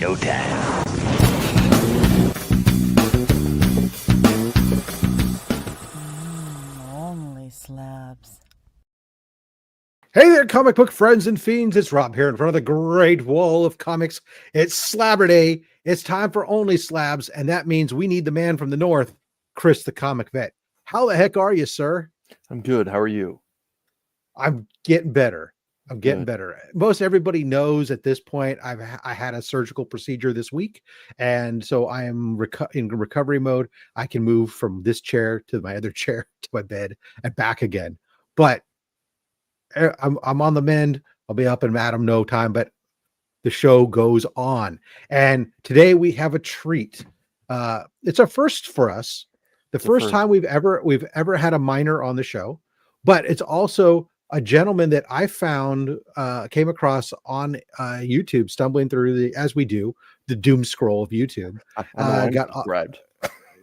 showtime. OnlySlabs. Hey there, comic book friends and fiends. It's Rob here in front of the great wall of comics. It's Slabber Day. It's time for OnlySlabs, and that means we need the man from the north, Chris the Comic Vet. How the heck are you, sir? I'm good. How are you? I'm getting better. I'm getting better. Most everybody knows at this point I had a surgical procedure this week, and so I am in recovery mode. I can move from this chair to my other chair to my bed and back again. But I'm on the mend. I'll be up and at 'em no time, but the show goes on. And today we have a treat. It's a first for us. The first time we've ever had a minor on the show, but it's also a gentleman that I found, came across on YouTube, stumbling through as we do, the doom scroll of YouTube. Got subscribed.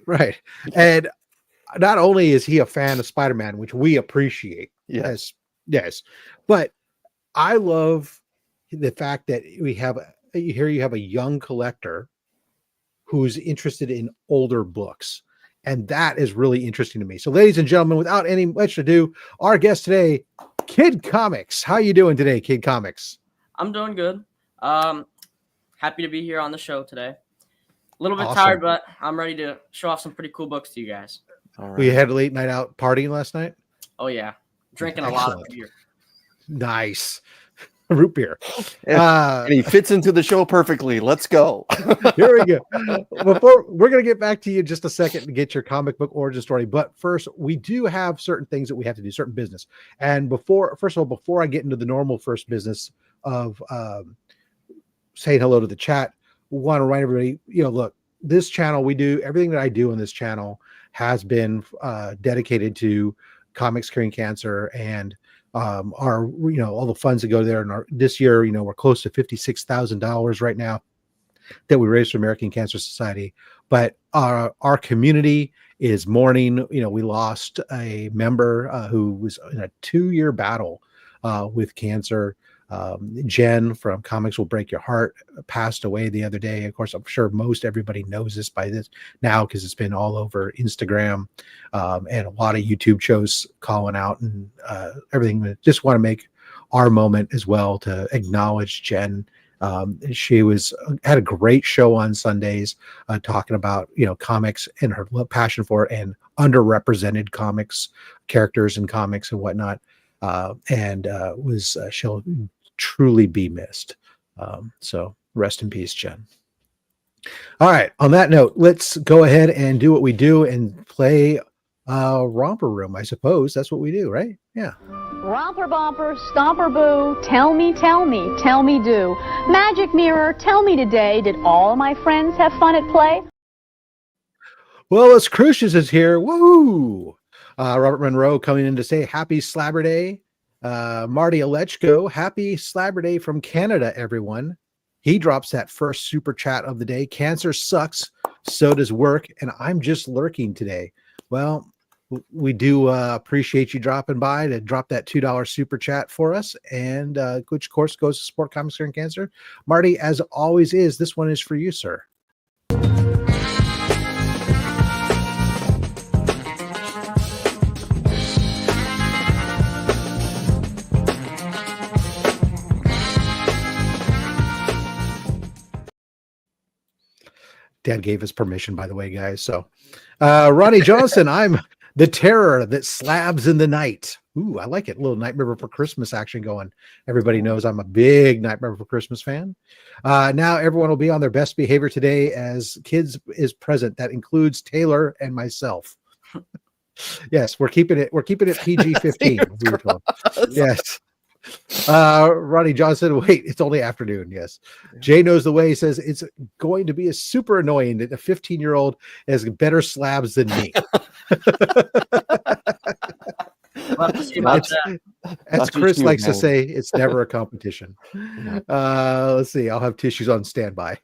Right. And not only is he a fan of Spider-Man, which we appreciate. Yes. But I love the fact that you have a young collector who's interested in older books. And that is really interesting to me. So ladies and gentlemen, without any much ado, our guest today, Kid Comics. How you doing today, Kid Comics? I'm doing good. Happy to be here on the show today. A little bit tired, but I'm ready to show off some pretty cool books to you guys. All right. We had a late night out partying last night. Oh yeah, drinking a lot of beer. Nice. Root beer. And he fits into the show perfectly. Let's go. Here we go. Before we're going to get back to you in just a second to get your comic book origin story. But first, we do have certain things that we have to do, certain business. And before I get into the normal first business of saying hello to the chat, we want to remind everybody, look, this channel, we do everything that I do on this channel has been dedicated comics curing cancer and our all the funds that go there. And this year, we're close to $56,000 right now that we raised for American Cancer Society. But our community is mourning. We lost a member who was in a 2-year battle with cancer. Jen from Comics Will Break Your Heart passed away the other day. Of course, I'm sure most everybody knows this by this now because it's been all over Instagram and a lot of YouTube shows calling out and everything. Just want to make our moment as well to acknowledge Jen. She had a great show on Sundays talking about comics and her passion for it and underrepresented comics characters and comics and whatnot. She'll truly be missed. So rest in peace, Jen. All right. On that note, let's go ahead and do what we do and play Romper Room. I suppose that's what we do, right? Yeah. Romper bumper, stomper boo, tell me do. Magic mirror, tell me today, did all my friends have fun at play? Well, as Crucius is here, woo! Robert Monroe coming in to say happy Slabber Day. Marty Alechko, happy Slabber Day from Canada, everyone. He drops that first super chat of the day. Cancer sucks, so does work, and I'm just lurking today. Well, we do appreciate you dropping by to drop that $2 super chat for us, and which of course goes to support Comics Curing Cancer. Marty, as always this one is for you, sir. Dad gave us permission, by the way, guys. So, Ronnie Johnson, I'm the terror that slabs in the night. Ooh, I like it. A little Nightmare Before Christmas action going. Everybody knows I'm a big Nightmare Before Christmas fan. Now everyone will be on their best behavior today as kids is present. That includes Taylor and myself. Yes, we're keeping it PG-15. Yes. Ronnie Johnson, wait, it's only afternoon. Yes. Jay knows the way. He says it's going to be a super annoying that a 15-year-old has better slabs than me. As Chris likes to say, it's never a competition. Let's see. I'll have tissues on standby.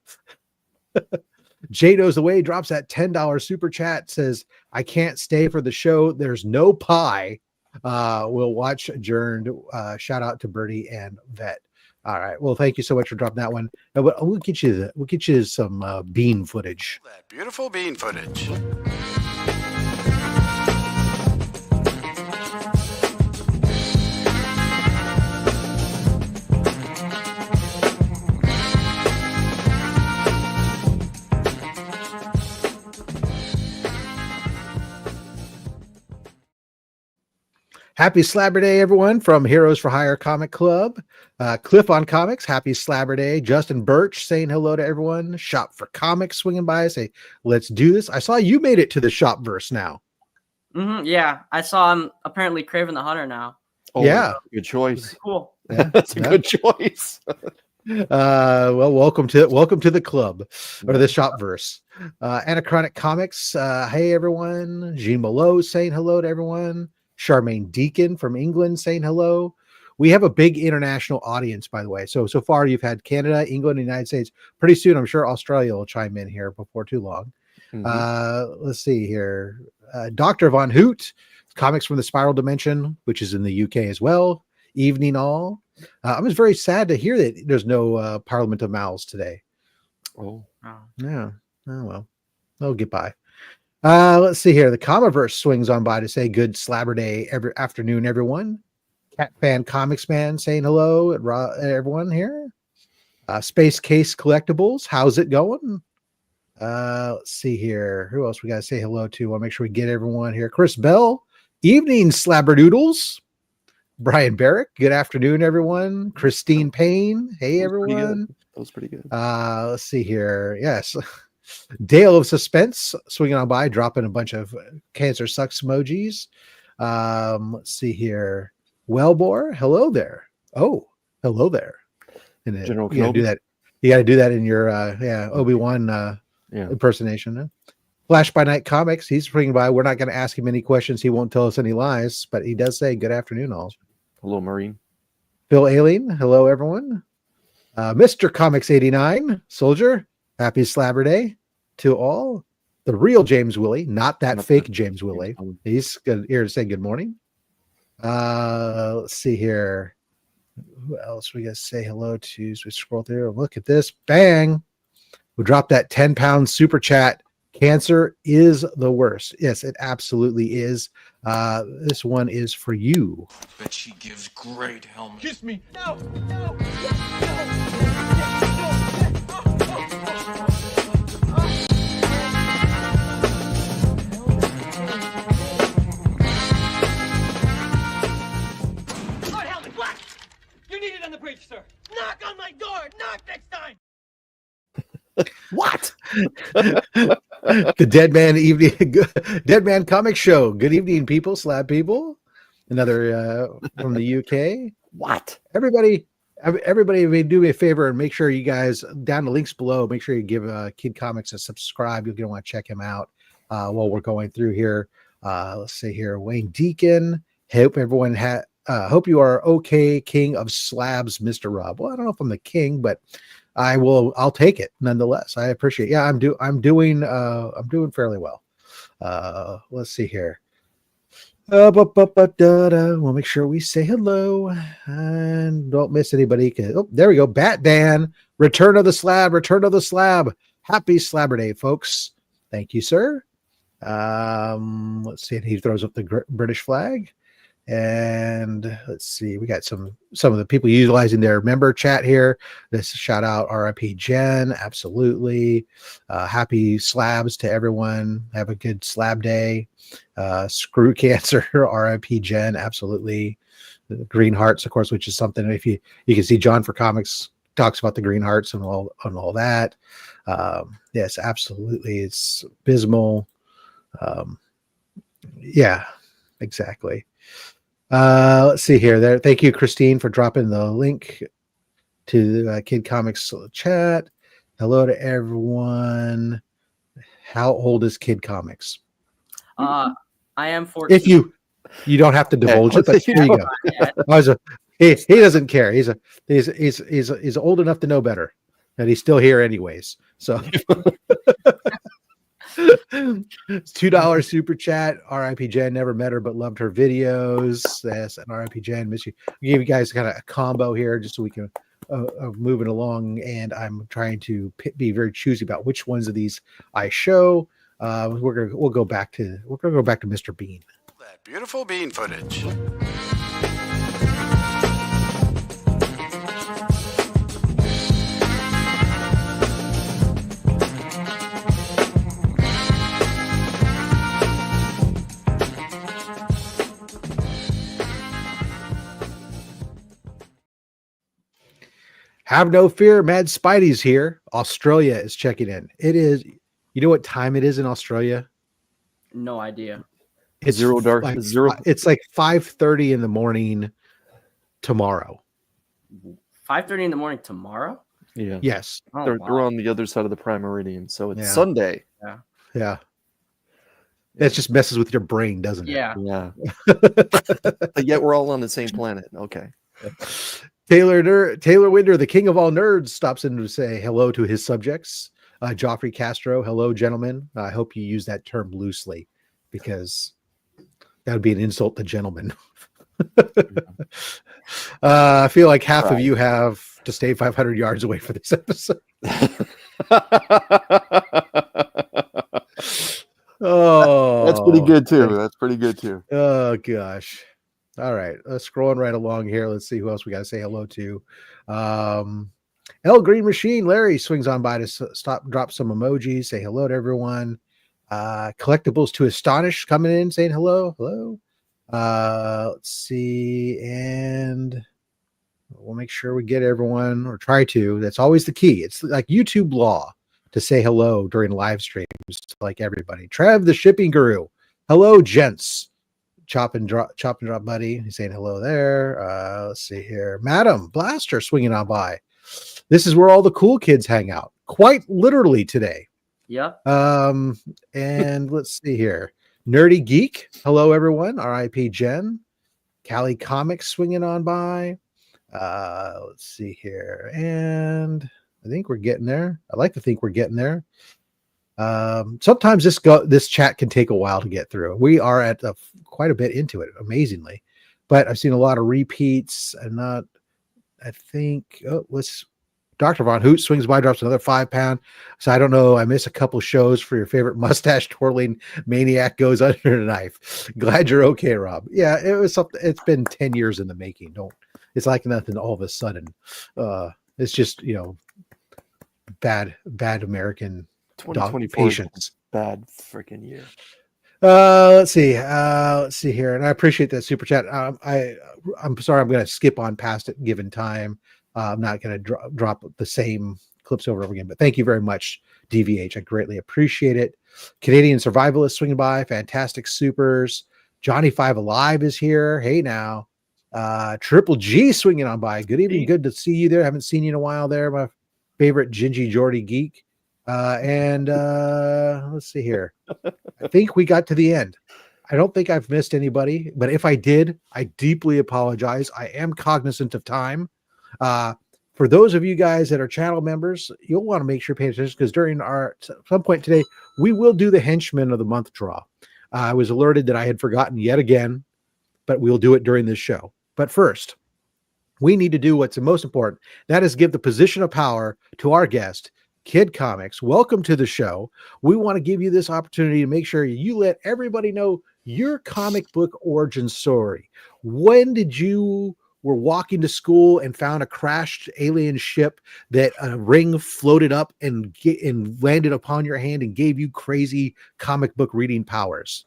Jay knows the way. Drops that $10 super chat. Says, I can't stay for the show. There's no pie. We'll watch adjourned. Shout out to Birdie and Vet. All right. Well, thank you so much for dropping that one. We'll get you some bean footage. That beautiful bean footage. Happy Slabber Day, everyone, from Heroes for Hire Comic Club. Cliff on Comics, happy Slabber Day. Justin Birch saying hello to everyone. Shop for Comics swinging by. Say, let's do this. I saw you made it to the shop verse now. Yeah, I saw him apparently Craven the Hunter now. Oh, yeah. Good choice. Cool. Yeah, That's a good choice. Well, welcome to the club or the shop verse. Anachronic Comics. Hey, everyone. Jean Malo saying hello to everyone. Charmaine Deacon from England saying hello. We have a big international audience, by the way. So far you've had Canada, England, and the United States. Pretty soon, I'm sure Australia will chime in here before too long. Let's see here. Dr. Von Hoot, Comics from the Spiral Dimension, which is in the UK as well. Evening all. I was very sad to hear that there's no Parliament of Mouths today. Oh. Yeah. Oh, well. They'll get by. Let's see here. The Comiverse swings on by to say good Slabber Day every afternoon, everyone. Cat Fan Comics Man saying hello at everyone here. Space Case Collectibles, how's it going? Let's see here. Who else we got to say hello to? I'll make sure we get everyone here. Chris Bell, evening Slabberdoodles. Brian Barrick, good afternoon, everyone. Christine Payne, hey, everyone. That was pretty good. Let's see here. Yes. Dale of Suspense swinging on by, dropping a bunch of cancer sucks emojis. Let's see here. Wellbore, hello there. Oh, hello there. And General you gotta do that. You got to do that in your Obi-Wan impersonation. Flash by Night Comics, he's swinging by. We're not going to ask him any questions. He won't tell us any lies, but he does say good afternoon, all. Hello, Marine. Phil Aileen, hello, everyone. Mr. Comics 89, Soldier, happy Slabber Day to all. The real James Willie, not that fake James Willie. He's here to say good morning. Let's see here. Who else we got to say hello to? So we scroll through. Look at this. Bang. We dropped that 10-pound super chat. Cancer is the worst. Yes, it absolutely is. This one is for you. Bet she gives great helmet. Kiss me. No. Lord helmet, what? You need it on the bridge, sir. Knock on my door. Knock next time. What? The Dead Man Comic Show. Good evening, people, slab people. Another from the UK. What? Everybody, do me a favor and make sure you guys down the links below. Make sure you give Kid Comics a subscribe. You're gonna want to check him out while we're going through here. Let's see here. Wayne Deacon. Hope everyone hope you are okay, King of Slabs, Mr. Rob. Well, I don't know if I'm the king, but I'll take it nonetheless. I appreciate it. Yeah, I'm doing fairly well. Let's see here. We'll make sure we say hello and don't miss anybody. Oh, there we go. Bat Dan, return of the slab. Happy Slabber Day, folks. Thank you, sir. Let's see. He throws up the British flag. And let's see, we got some of the people utilizing their member chat here. This shout out RIP Jen, absolutely. Happy slabs to everyone. Have a good slab day. Screw cancer, RIP Jen, absolutely. The green hearts, of course, which is something if you can see John for Comics talks about the green hearts and all that. Yes, absolutely. It's abysmal. Yeah, exactly. Let's see here. There, thank you, Christine, for dropping the link to the Kid Comics chat. Hello to everyone. How old is Kid Comics? I am 14. If you don't have to divulge it, but here you go. He doesn't care. He's old enough to know better, and he's still here anyways. So. $2 super chat. RIP Jen, never met her but loved her videos. Yes, and RIP Jen, miss you. We gave you guys kind of a combo here just so we can moving along, and I'm trying to be very choosy about which ones of these I show. We'll go back to Mr. Bean. That beautiful bean footage. Have no fear, Mad Spidey's here. Australia is checking in. It is, you know what time it is in Australia? No idea. It's Zero dark. like, Zero. It's like 5:30 in the morning tomorrow. 5:30 in the morning tomorrow? Yeah. Yes. Oh, They're wow. on the other side of the prime meridian, so it's Yeah. Sunday. Yeah. It just messes with your brain, doesn't it? Yeah. Yeah. But yet we're all on the same planet. Okay. Taylor Winder, the king of all nerds, stops in to say hello to his subjects. Joffrey Castro, hello, gentlemen. I hope you use that term loosely because that would be an insult to gentlemen. I feel like half of you have to stay 500 yards away for this episode. Oh, That's pretty good too. That's pretty good too. Oh gosh. All right, let's scrolling right along here. Let's see who else we got to say hello to. L Green Machine, Larry swings on by to drop some emojis, say hello to everyone. Collectibles to Astonish coming in, saying hello. Let's see, and we'll make sure we get everyone, or try to. That's always the key. It's like YouTube law to say hello during live streams, like everybody. Trev, the shipping guru, hello, gents. Chop and drop, buddy. He's saying hello there. Let's see here. Madam Blaster swinging on by. This is where all the cool kids hang out, quite literally today. Yep. And let's see here. Nerdy Geek. Hello, everyone. R.I.P. Jen. Cali Comics swinging on by. Let's see here. And I think we're getting there. I like to think we're getting there. Sometimes this chat can take a while to get through. We are at quite a bit into it, amazingly, but I've seen a lot of repeats. Dr. Von Hoot swings by, drops another 5 pound. So I don't know. I miss a couple shows for your favorite mustache twirling maniac goes under the knife. Glad you're okay, Rob. Yeah, it was something. It's been 10 years in the making. It's like nothing all of a sudden. It's just, bad American 2024 patience. Bad freaking year. Let's see here, and I appreciate that super chat. I'm sorry, I'm going to skip on past it given time. I'm not going to drop the same clips over and over again, but thank you very much, DVH. I greatly appreciate it. Canadian Survivalist swinging by, fantastic supers. Johnny Five Alive is here. Hey now, Triple G swinging on by. Good evening, good to see you there. Haven't seen you in a while there, my favorite Gingy Jordy geek. And let's see here. I think we got to the end. I don't think I've missed anybody, but if I did, I deeply apologize. I am cognizant of time. For those of you guys that are channel members, you'll want to make sure you pay attention because during some point today, we will do the Henchman of the Month draw. I was alerted that I had forgotten yet again, but we'll do it during this show. But first, we need to do what's most important. That is give the position of power to our guest, Kid Comics. Welcome to the show. We want to give you this opportunity to make sure you let everybody know your comic book origin story. When did you were walking to school and found a crashed alien ship that a ring floated up and landed upon your hand and gave you crazy comic book reading powers?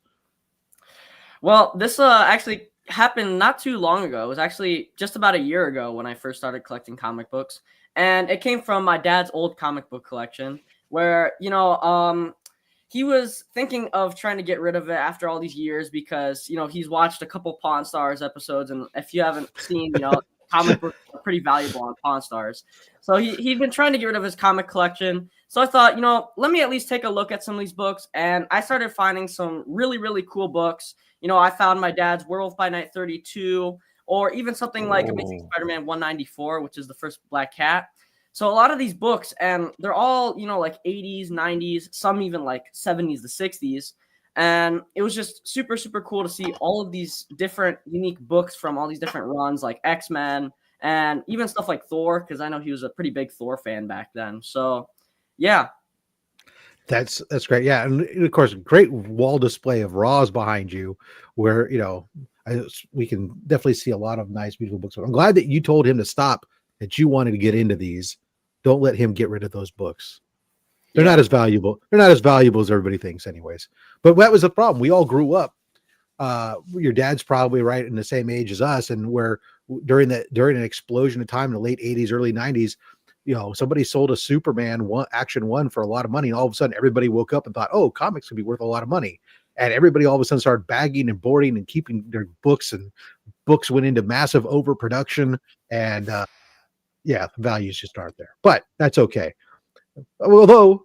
Well, this actually happened not too long ago. It was actually just about a year ago when I first started collecting comic books. And it came from my dad's old comic book collection where, he was thinking of trying to get rid of it after all these years because, he's watched a couple Pawn Stars episodes. And if you haven't seen, comic books are pretty valuable on Pawn Stars. So he'd been trying to get rid of his comic collection. So I thought, let me at least take a look at some of these books. And I started finding some really, really cool books. I found my dad's Werewolf by Night 32, or even something like Amazing Spider-Man 194, which is the first Black Cat. So a lot of these books, and they're all, like 80s, 90s, some even like 70s, the 60s. And it was just super, super cool to see all of these different unique books from all these different runs like X-Men and even stuff like Thor, because I know he was a pretty big Thor fan back then. So, yeah. That's great. Yeah, and of course, great wall display of Raws behind you, where we can definitely see a lot of nice, beautiful books. I'm glad that you told him to stop. That you wanted to get into these. Don't let him get rid of those books. They're not as valuable. They're not as valuable as everybody thinks, anyways. But that was the problem. We all grew up. Your dad's probably right in the same age as us, and where during an explosion of time in the late 80s, early 90s, somebody sold a Superman Action 1 for a lot of money, and all of a sudden everybody woke up and thought, oh, comics could be worth a lot of money. And everybody all of a sudden started bagging and boarding and keeping their books, and books went into massive overproduction, and the values just aren't there. But that's okay. Although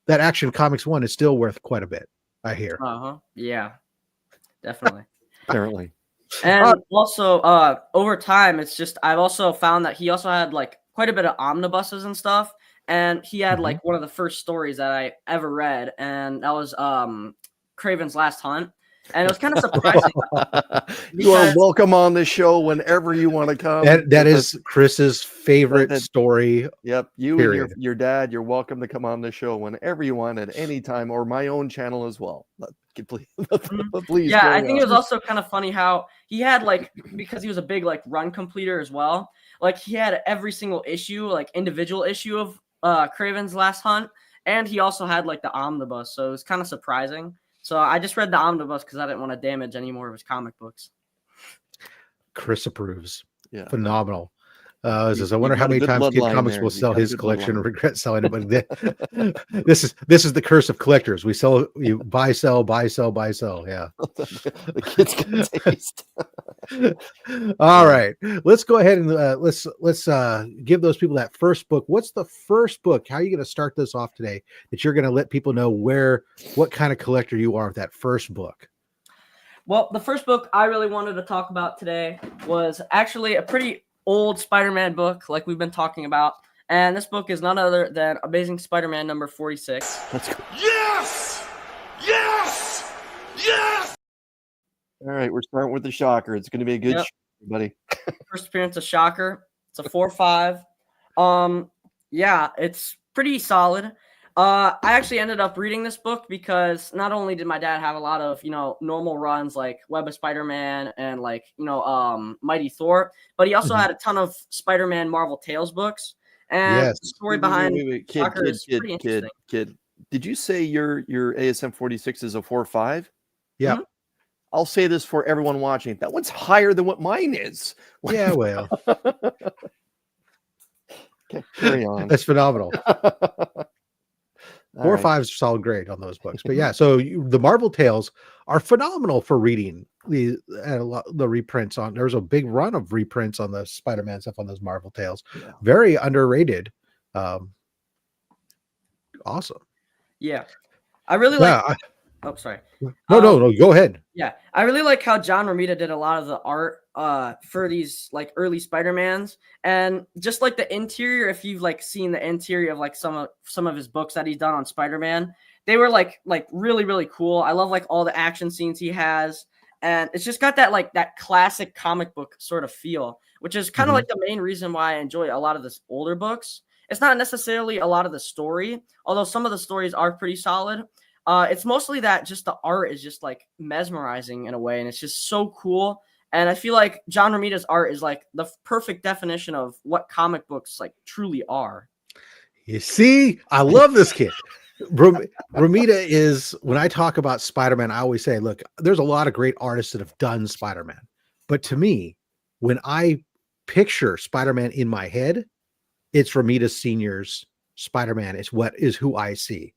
that Action Comics 1 is still worth quite a bit, I hear. Yeah, definitely. Apparently. And also, over time, it's just I've also found that he also had like quite a bit of omnibuses and stuff, and he had like one of the first stories that I ever read, and that was Kraven's Last Hunt. And it was kind of surprising. You are welcome on the show whenever you want to come. That is Chris's favorite story. Yep. You and your dad, you're welcome to come on the show whenever you want at any time, or my own channel as well. Please. Yeah, I think it was also kind of funny how he had like, because he was a big like run completer as well. Like he had every single issue, like individual issue of Kraven's Last Hunt. And he also had like the omnibus. So it was kind of surprising. So I just read the omnibus because I didn't want to damage any more of his comic books. Chris approves. Yeah, phenomenal. I wonder how many times Kid Comics will sell his collection and regret selling it. But this is the curse of collectors. We sell, you buy, sell, buy, sell, buy, sell. Yeah. The kids can taste. All right, let's go ahead and let's give those people that first book. What's the first book? How are you going to start this off today? That you're going to let people know what kind of collector you are with that first book. Well, the first book I really wanted to talk about today was actually a pretty old Spider-Man book, like we've been talking about, and this book is none other than Amazing Spider-Man number 46. Let's go. Yes! Yes! Yes! All right, we're starting with the Shocker. It's going to be a good show, buddy. First appearance of Shocker. It's a 4/5. Yeah, it's pretty solid. I actually ended up reading this book because not only did my dad have a lot of, normal runs like Web of Spider-Man and like, Mighty Thor, but he also had a ton of Spider-Man Marvel Tales books. And the story behind Shocker is pretty interesting. Kid, did you say your ASM 46 is a 4/5? Yeah. Mm-hmm. I'll say this for everyone watching. That one's higher than what mine is. Yeah, well. Okay, carry on. That's phenomenal. 4/5s solid grade on those books. But yeah, so the Marvel Tales are phenomenal for reading the reprints on. There was a big run of reprints on the Spider-Man stuff on those Marvel Tales. Yeah. Very underrated. Awesome. Yeah. I really like oh, sorry. No, go ahead. Yeah, I really like how John Romita did a lot of the art for these like early Spider-Mans, and just like the interior. If you've like seen the interior of like some of his books that he's done on Spider-Man, they were like really, really cool. I love like all the action scenes he has, and it's just got that classic comic book sort of feel, which is kind of like the main reason why I enjoy a lot of this older books. It's not necessarily a lot of the story, although some of the stories are pretty solid. It's mostly that just the art is just like mesmerizing in a way, and it's just so cool. And I feel like John Romita's art is like the perfect definition of what comic books like truly are. You see, I love this kid. Romita is, when I talk about Spider-Man, I always say, look, there's a lot of great artists that have done Spider-Man. But to me, when I picture Spider-Man in my head, it's Romita Sr.'s Spider-Man is who I see.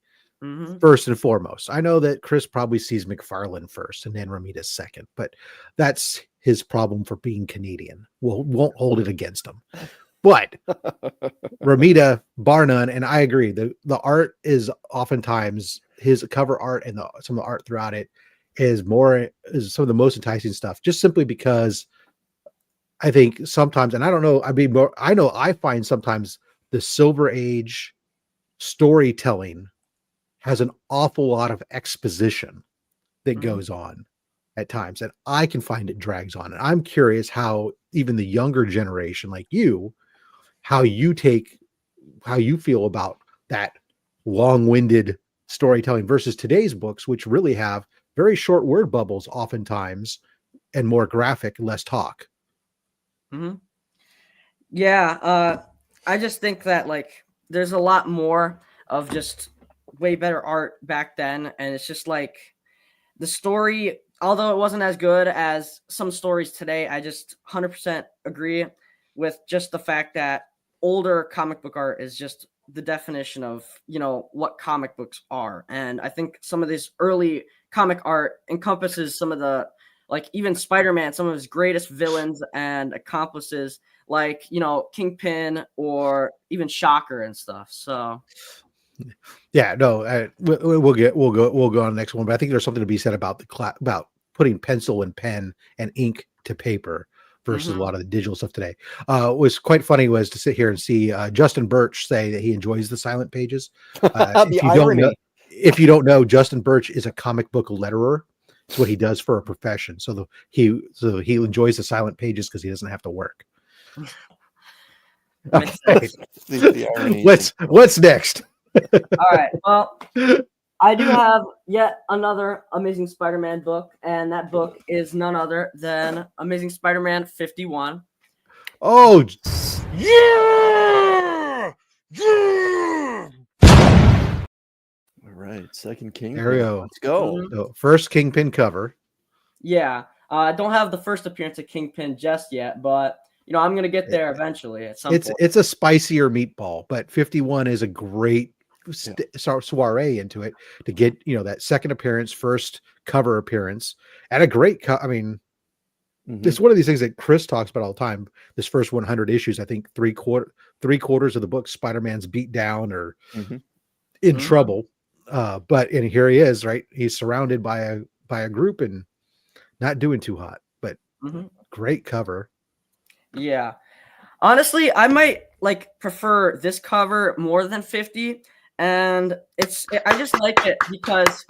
First and foremost. I know that Chris probably sees McFarlane first and then Romita second, but that's his problem for being Canadian. Won't hold it against him. But Romita, bar none, and I agree. The art is oftentimes his cover art, and some of the art throughout it is some of the most enticing stuff, just simply because I think sometimes, and I don't know, I know I find sometimes the Silver Age storytelling has an awful lot of exposition that goes on. at times, and I can find it drags on. And I'm curious how even the younger generation, like you, how you feel about that long-winded storytelling versus today's books, which really have very short word bubbles oftentimes and more graphic, less talk. Mm-hmm. Yeah, I just think that like there's a lot more of just way better art back then, and it's just like the story, although it wasn't as good as some stories today, I just 100% agree with just the fact that older comic book art is just the definition of, you know, what comic books are. And I think some of this early comic art encompasses some of the, like even Spider-Man, some of his greatest villains and accomplices, like, you know, Kingpin or even Shocker and stuff. So Yeah, no, we'll go on the next one, but I think there's something to be said about about putting pencil and pen and ink to paper versus a lot of the digital stuff today. What was quite funny was to sit here and see Justin Birch say that he enjoys the silent pages. The irony. If you don't know, Justin Birch is a comic book letterer. It's what he does for a profession. So he enjoys the silent pages because he doesn't have to work. Okay. The irony. What's next? all right. Well, I do have yet another Amazing Spider-Man book, and that book is none other than Amazing Spider-Man 51. Oh, Yeah! Yeah! All right, second King. there we go. Let's go. Mhm. So, first Kingpin cover. Yeah. I don't have the first appearance of Kingpin just yet, but you know, I'm gonna get there eventually at some point. It's a spicier meatball, but 51 is a great soiree into it to get, you know, that second appearance, first cover appearance, and a great I mean, it's one of these things that Chris talks about all the time. This first 100 issues, I think three quarters of the book, Spider-Man's beat down or in trouble, and here he is, right? He's surrounded by a group and not doing too hot, but great cover. Yeah. Honestly, I might like prefer this cover more than 50, and I just like it because,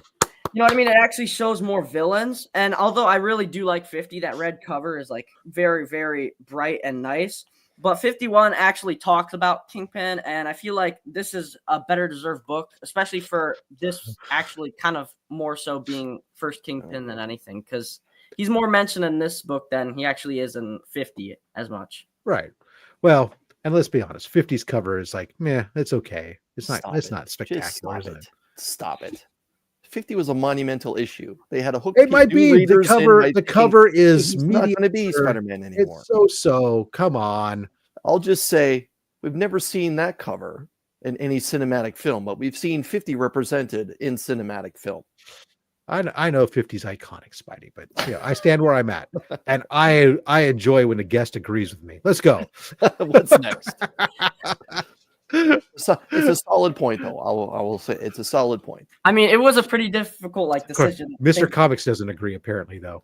you know what I mean, it actually shows more villains. And although I really do like 50, that red cover is like very, very bright and nice, but 51 actually talks about Kingpin, and I feel like this is a better deserved book, especially for this actually kind of more so being first Kingpin than anything, because he's more mentioned in this book than he actually is in 50 as much. Right. Well, and let's be honest, 50's cover is like, meh, it's okay. It's not spectacular, isn't it? Stop it. 50 was a monumental issue. They had a hook. It might be the cover. The cover is not going to be Spider-Man anymore. It's so. Come on. I'll just say we've never seen that cover in any cinematic film, but we've seen 50 represented in cinematic film. I know 50's iconic, Spidey, but you know, I stand where I'm at, and I enjoy when a guest agrees with me. Let's go. What's next? It's a solid point, though. I will say it's a solid point. I mean, it was a pretty difficult like decision. Mr. Comics doesn't agree, apparently, though.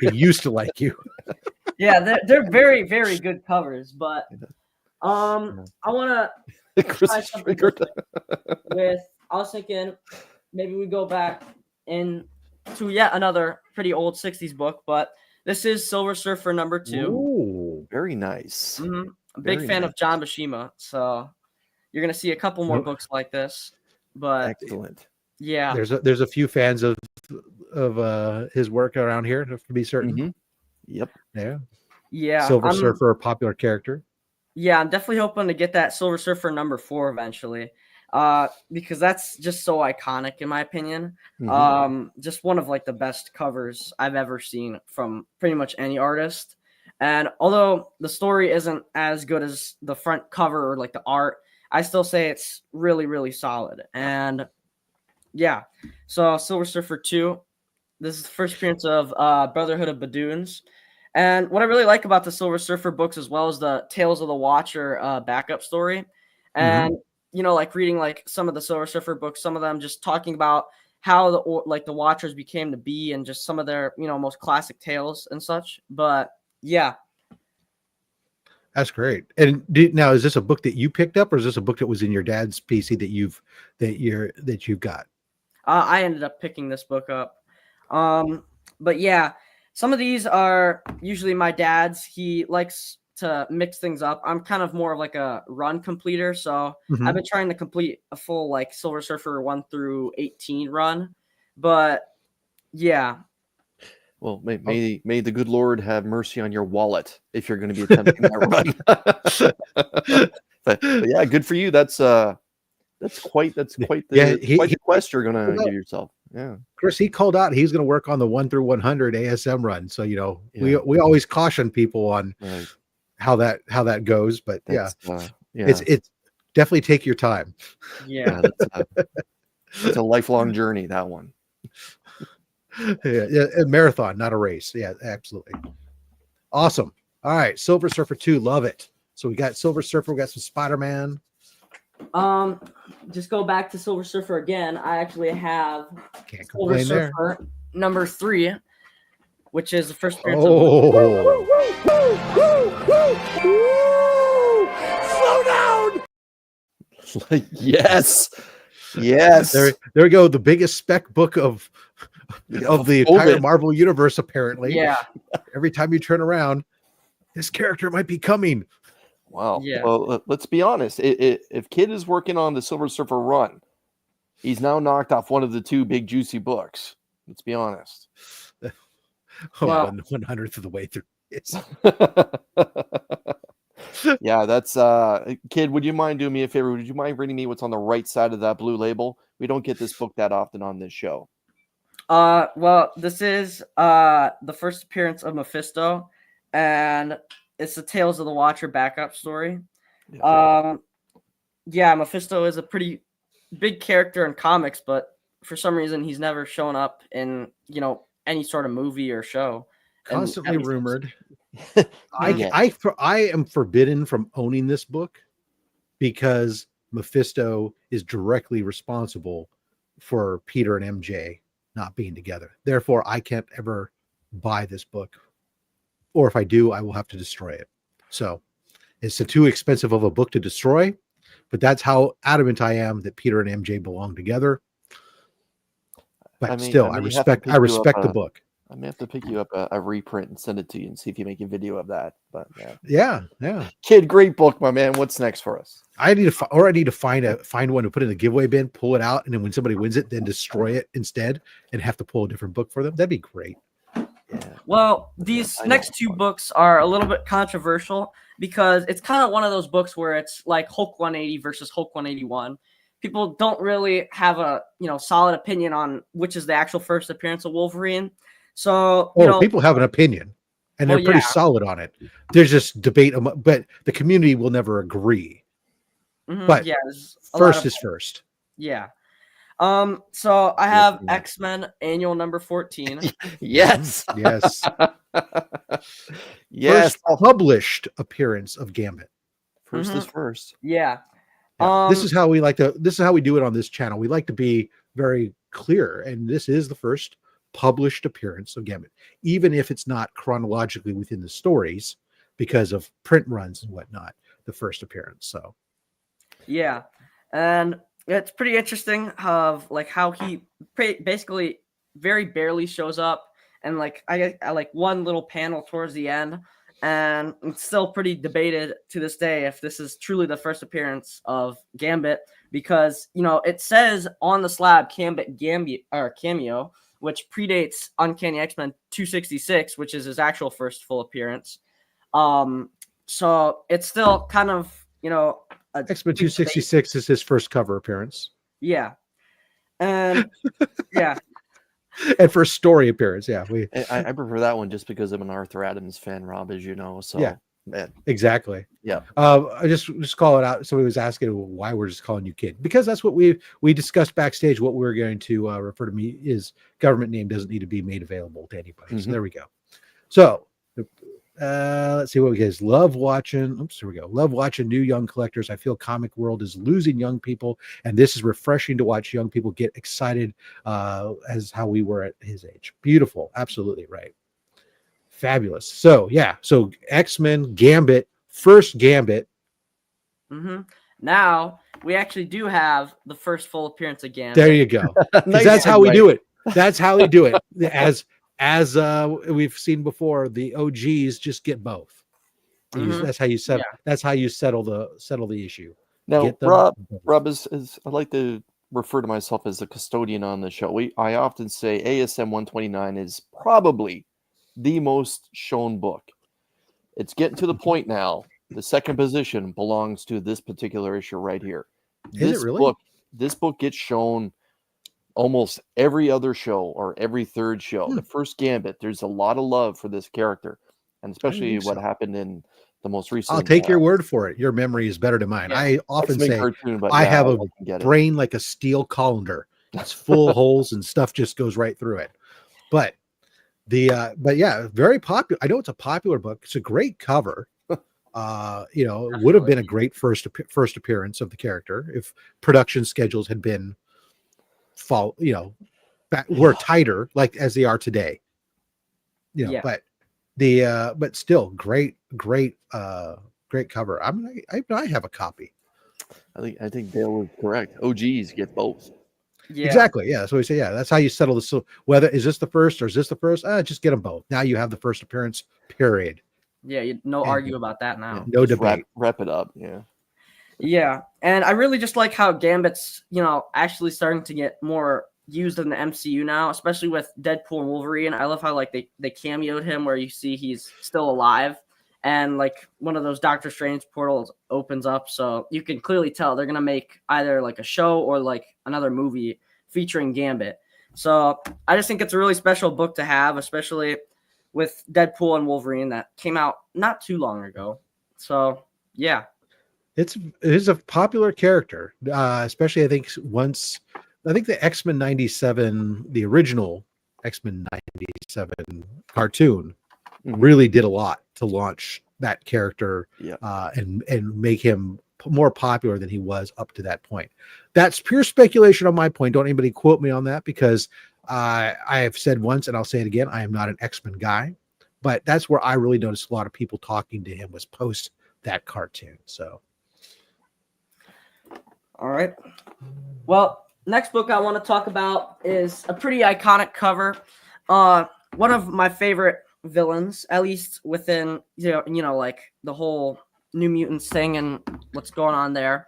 He used to like you. Yeah, they're very, very good covers, but I want to try something with. I was thinking maybe we go back into yet another pretty old 60s book, but this is Silver Surfer #2. Ooh, very nice. I'm a big fan of John Buscema, so you're gonna see a couple more books like this. But excellent. Yeah, there's a few fans of his work around here, to be certain. Yep. Yeah. Silver Surfer, a popular character. Yeah, I'm definitely hoping to get that Silver Surfer #4 eventually. Because that's just so iconic in my opinion. Just one of like the best covers I've ever seen from pretty much any artist. And although the story isn't as good as the front cover or like the art, I still say it's really, really solid. And yeah, so Silver Surfer 2, this is the first appearance of Brotherhood of Badoons. And what I really like about the Silver Surfer books as well is the Tales of the Watcher backup story. And you know, like reading like some of the Silver Surfer books, some of them just talking about how the Watchers became to be and just some of their, you know, most classic tales and such. But yeah, that's great. And now, is this a book that you picked up, or is this a book that was in your dad's PC that you've got? I ended up picking this book up. But yeah, some of these are usually my dad's. He likes to mix things up. I'm kind of more of like a run completer, so Mhm. I've been trying to complete a full like Silver Surfer 1 through 18 run. But yeah, Well, may the good Lord have mercy on your wallet if you're going to be attempting that run. but yeah, good for you. That's quite the quest you're going to give yourself. Yeah, Chris, he called out he's going to work on the 1 through 100 ASM run. So we always caution people on how that goes. But it's definitely take your time. Yeah, it's a lifelong journey. That one. Yeah, a marathon, not a race. Yeah, absolutely. Awesome. All right, Silver Surfer 2, love it. So we got Silver Surfer, we got some Spider-Man. Just go back to Silver Surfer again. I actually have Can't Silver complain there. Surfer number 3, which is the first appearance. Slow down! Yes. There we go. The biggest spec book of the entire Marvel universe, apparently. Yeah. Every time you turn around, this character might be coming. Wow. Yeah. Well, let's be honest. If Kid is working on the Silver Surfer run, he's now knocked off one of the 2 big juicy books. Let's be honest. Well, 1/100th of the way through. Yeah, that's Kid, would you mind doing me a favor? Would you mind reading me what's on the right side of that blue label? We don't get this book that often on this show. Well, this is the first appearance of Mephisto, and it's the Tales of the Watcher backup story. Yeah, Mephisto is a pretty big character in comics, but for some reason he's never shown up in any sort of movie or show. Constantly rumored. I am forbidden from owning this book because Mephisto is directly responsible for Peter and MJ not being together. Therefore, I can't ever buy this book, or if I do, I will have to destroy it. So it's too expensive of a book to destroy, but that's how adamant I am that Peter and MJ belong together. But I respect the book. I may have to pick you up a reprint and send it to you and see if you make a video of that. But yeah. Kid, great book, my man. What's next for us? I need to find one to put in the giveaway bin, pull it out, and then when somebody wins it, then destroy it instead, and have to pull a different book for them. That'd be great. Yeah. Well, these next 2 books are a little bit controversial because it's kind of one of ththose books where it's like Hulk 180 versus Hulk 181. People don't really have a solid opinion on which is the actual first appearance of Wolverine. So people have an opinion, and they're pretty solid on it. There's just debate, but the community will never agree. Mm-hmm. But yeah, first is first. Yeah. So I have X-Men Annual number 14. Yes. Yes. Yes. First published appearance of Gambit. First is first. Yeah. This is how we do it on this channel. We like to be very clear, and this is the first published appearance of Gambit, even if it's not chronologically within the stories because of print runs and whatnot. The first appearance. So yeah, and it's pretty interesting of how he basically very barely shows up, and I like one little panel towards the end, and it's still pretty debated to this day if this is truly the first appearance of Gambit, because it says on the slab Gambit cameo, which predates Uncanny X-Men 266, which is his actual first full appearance. So it's still kind of X-Men 266 is his first cover appearance. Yeah. And yeah. And first story appearance. Yeah. I prefer that one just because I'm an Arthur Adams fan, Rob, as you know. So yeah. Exactly. Yeah. I just call it out. Somebody was asking why we're just calling you Kid, because that's what we discussed backstage. What we're going to refer to me is government name doesn't need to be made available to anybody. So there we go. So let's see what we get. Love watching. Oops, here we go. Love watching new young collectors. I feel comic world is losing young people, and this is refreshing to watch young people get excited as how we were at his age. Beautiful. Absolutely right. Fabulous. So yeah, so X-Men Gambit, first Gambit. Now we actually do have the first full appearance of Gambit. There you go. Nice. That's how we do it. That's how we do it. as we've seen before, the OGs just get both. Mhm. That's how you settle. Yeah. That's how you settle the issue. Now, Get them Rob is I like to refer to myself as a custodian on the show. I often say ASM 129 is probably the most shown book. It's getting to the point now. The second position belongs to this particular issue right here. Is it really? This book gets shown almost every other show or every third show. The first Gambit, there's a lot of love for this character, and especially what happened in the most recent. I'll take your word for it. Your memory is better than mine. Yeah. I often X-Men say cartoon, but I yeah, have I a can get it. brain like a steel colander. It's full of holes and stuff just goes right through it. But but yeah, very popular. I know it's a popular book. It's a great cover. It would have been a great first appearance of the character if production schedules had been were tighter like as they are today. But still great cover. I have a copy. I think Dale was correct. OGs get both. Yeah. Exactly. Yeah. So we say, that's how you settle this. So whether is this the first or is this the first? Just get them both. Now you have the first appearance, period. Yeah. No argue about that now. Yeah, no debate. Wrap it up. Yeah. Yeah. And I really just like how Gambit's, actually starting to get more used in the MCU now, especially with Deadpool and Wolverine. I love how like they cameoed him where you see he's still alive. And like one of those Doctor Strange portals opens up, so you can clearly tell they're gonna make either like a show or like another movie featuring Gambit. So I just think it's a really special book to have, especially with Deadpool and Wolverine that came out not too long ago. So yeah, it is a popular character, especially I think the X-Men 97, the original X-Men 97 cartoon. Really did a lot to launch that character and make him more popular than he was up to that point. That's pure speculation on my point. Don't anybody quote me on that because I have said once and I'll say it again, I am not an X-Men guy, but that's where I really noticed a lot of people talking to him was post that cartoon. So all right. Well, next book I want to talk about is a pretty iconic cover. One of my favorite villains, at least within like the whole New Mutants thing and what's going on there.